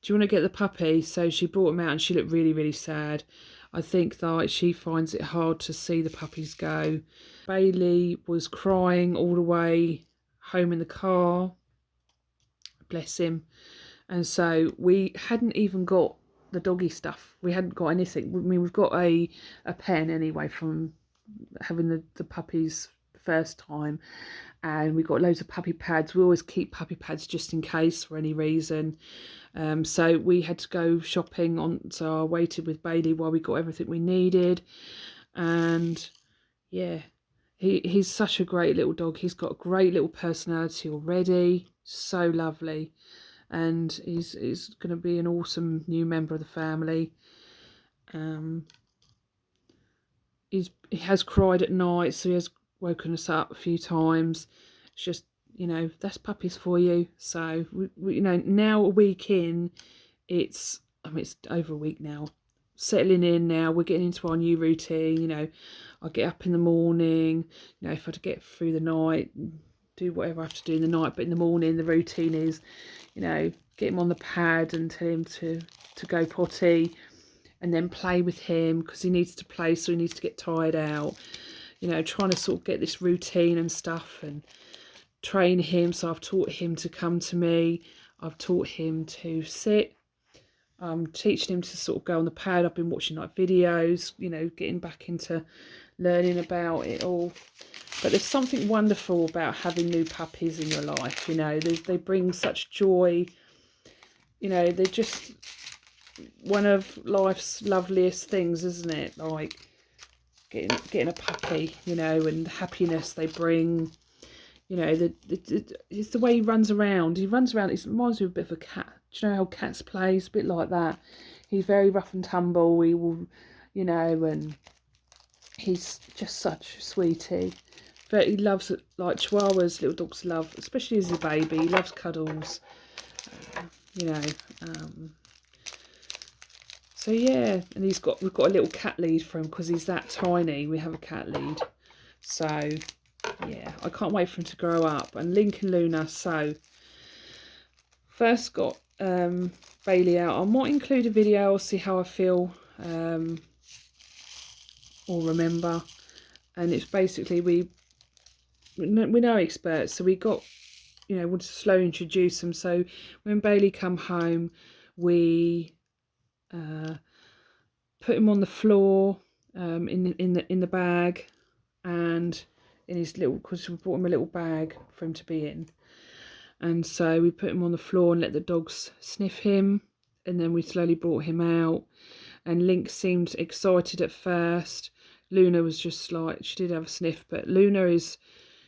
do you want to get the puppy? So she brought him out, and she looked really sad. I think that she finds it hard to see the puppies go. Bailey was crying all the way home in the car, bless him. And so we hadn't even got the doggy stuff. We hadn't got anything. I mean, we've got a pen anyway from having the puppies the first time, and we got loads of puppy pads. We always keep puppy pads just in case for any reason. So we had to go shopping so I waited with Bailey while we got everything we needed. And yeah, he's such a great little dog. He's got a great little personality already. So lovely. And he's going to be an awesome new member of the family. He has cried at night, so he has woken us up a few times. It's just, that's puppies for you. So we now a week in, it's over a week now, settling in now. We're getting into our new routine. I get up in the morning, if I had to get through the night, do whatever I have to do in the night, but in the morning the routine is, get him on the pad and tell him to go potty, and then play with him because he needs to play, so he needs to get tired out. Trying to sort of get this routine and stuff and train him. So I've taught him to come to me. I've taught him to sit. I'm teaching him to sort of go on the pad. I've been watching like videos, getting back into learning about it all. But there's something wonderful about having new puppies in your life. They bring such joy. They're just one of life's loveliest things, isn't it? Like getting a puppy, and the happiness they bring. It's the way he runs around. He runs around. It reminds me of a bit of a cat. Do you know how cats play? It's a bit like that. He's very rough and tumble. He will, and he's just such a sweetie. But he loves it, like chihuahuas, little dogs love, especially as a baby. He loves cuddles. So yeah, and we've got a little cat lead for him because he's that tiny. We have a cat lead. So yeah, I can't wait for him to grow up. And Link and Luna. So first got Bailey out. I might include a video. I'll see how I feel or remember. And it's basically we're no experts, so we got wanted to slowly introduce them. So when Bailey come home, we put him on the floor in the bag, and in his little, because we brought him a little bag for him to be in. And so we put him on the floor and let the dogs sniff him, and then we slowly brought him out. And Link seemed excited at first Luna was just like, she did have a sniff, but Luna is,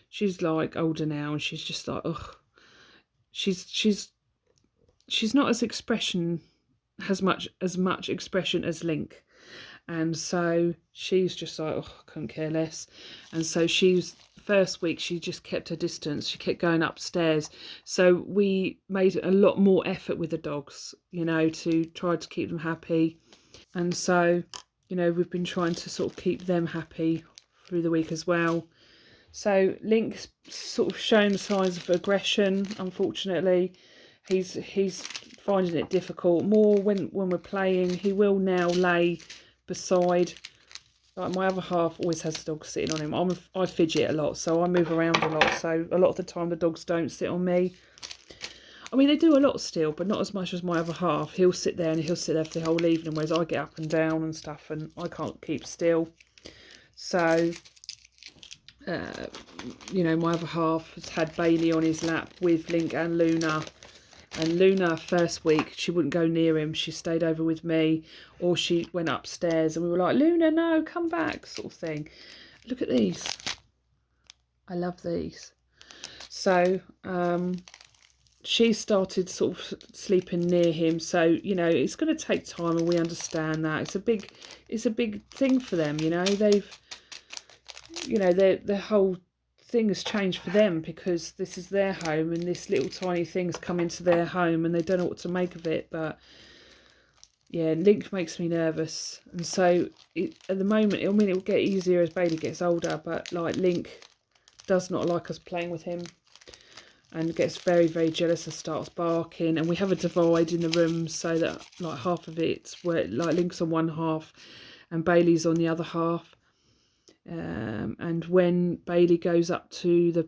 she's like older now, and she's just like, ugh. She's not as expression, has much expression as Link. And so she's just like, oh, I couldn't care less. And so she's, first week, she just kept her distance. She kept going upstairs. So we made a lot more effort with the dogs, you know, to try to keep them happy. And so, you know, we've been trying to sort of keep them happy through the week as well. So Link's sort of showing signs of aggression, unfortunately. He's finding it difficult. More when we're playing. He will now lay beside, like, my other half always has the dog sitting on him. I fidget a lot, so I move around a lot. So a lot of the time the dogs don't sit on me. I mean, they do a lot still, but not as much as my other half. He'll sit there and he'll sit there for the whole evening, whereas I get up and down and stuff, and I can't keep still. So, you know, my other half has had Bailey on his lap with Link and Luna. And Luna, first week, she wouldn't go near him. She stayed over with me, or she went upstairs, and we were like, Luna, no, come back, sort of thing. Look at these. I love these. So, she started sort of sleeping near him. So, you know, it's going to take time, and we understand that. It's a big thing for them, you know. They've, you know, their whole thing has changed for them, because this is their home, and this little tiny thing's come into their home, and they don't know what to make of it. But yeah, Link makes me nervous, and so at the moment, I mean, it will get easier as Bailey gets older, but like, Link does not like us playing with him, and gets very, very jealous and starts barking. And we have a divide in the room, so that like half of it's where, like, Link's on one half and Bailey's on the other half. And when Bailey goes up to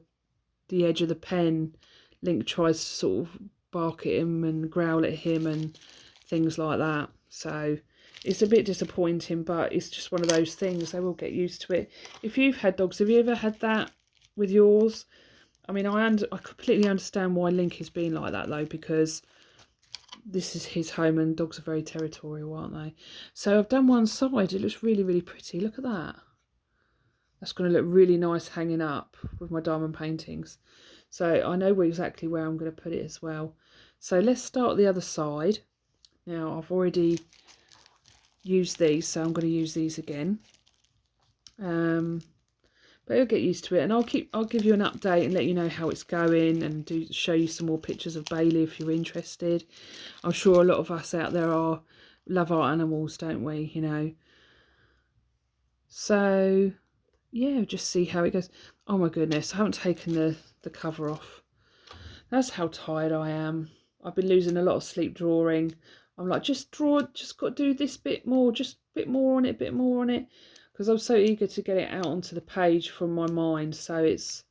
the edge of the pen, Link tries to sort of bark at him and growl at him and things like that. So it's a bit disappointing, but it's just one of those things. They will get used to it. If you've had dogs, have you ever had that with yours? I mean, I completely understand why Link is being like that, though, because this is his home, and dogs are very territorial, aren't they? So I've done one side. It looks really, really pretty. Look at that. That's going to look really nice hanging up with my diamond paintings. So I know exactly where I'm going to put it as well. So let's start the other side. Now, I've already used these, so I'm going to use these again. But you'll get used to it, and I'll give you an update and let you know how it's going, and show you some more pictures of Bailey if you're interested. I'm sure a lot of us out there love our animals, don't we? You know. So yeah, just see how it goes. Oh my goodness, I haven't taken the cover off. That's how tired I am. I've been losing a lot of sleep drawing. I'm like, just draw, just got to do this bit more, just a bit more on it, because I'm so eager to get it out onto the page from my mind. So it's,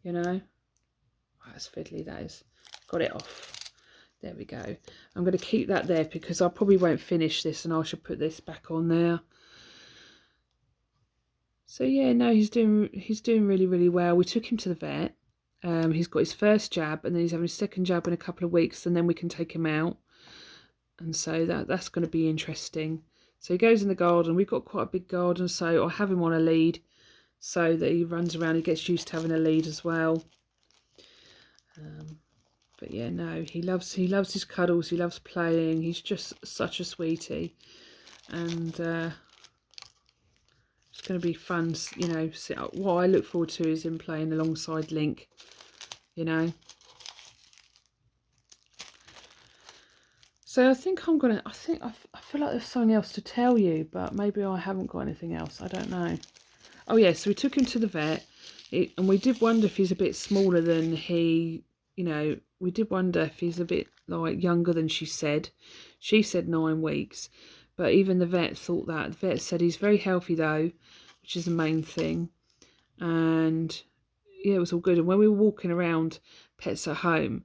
you know, oh, that's fiddly, that is. Got it off. There we go. I'm going to keep that there because I probably won't finish this, and I should put this back on there. So yeah, no, he's doing really, really well. We took him to the vet. He's got his first jab, and then he's having his second jab in a couple of weeks, and then we can take him out. And so that's going to be interesting. So he goes in the garden. We've got quite a big garden, so I have him on a lead so that he runs around. He gets used to having a lead as well. But yeah, no, he loves his cuddles. He loves playing. He's just such a sweetie, and it's going to be fun. You know, what I look forward to is him playing alongside Link. You know. So I think I feel like there's something else to tell you, but maybe I haven't got anything else. I don't know. Oh yeah, so we took him to the vet, and we did wonder if he's a bit smaller than he, you know, we did wonder if he's a bit like younger than she said. She said 9 weeks, but even the vet thought that. The vet said he's very healthy though, which is the main thing. And yeah, it was all good. And when we were walking around Pets at Home,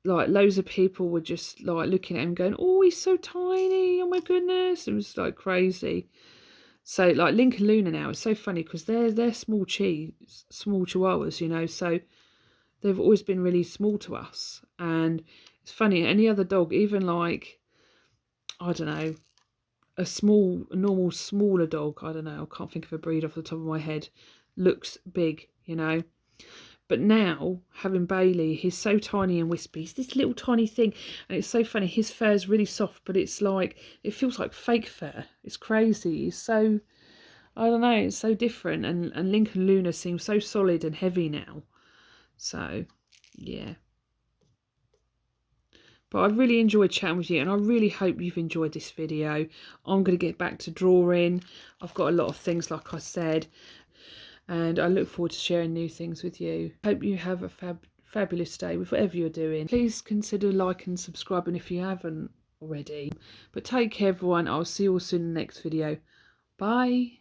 like loads of people were just like looking at him going, oh, he's so tiny, oh my goodness. It was like crazy. So like Link and Luna now, it's so funny because they're small chihuahuas, you know, so they've always been really small to us. And it's funny, any other dog, even like, I don't know, a normal smaller dog, I don't know, I can't think of a breed off the top of my head, looks big, you know. But now, having Bailey, he's so tiny and wispy. He's this little tiny thing. And it's so funny. His fur is really soft, but it's like, it feels like fake fur. It's crazy. He's so, I don't know, it's so different. And Lincoln Luna seems so solid and heavy now. So, yeah. But I've really enjoyed chatting with you, and I really hope you've enjoyed this video. I'm going to get back to drawing. I've got a lot of things, like I said, and I look forward to sharing new things with you. Hope you have a fabulous day with whatever you're doing. Please consider liking and subscribing if you haven't already. But take care, everyone. I'll see you all soon in the next video. Bye.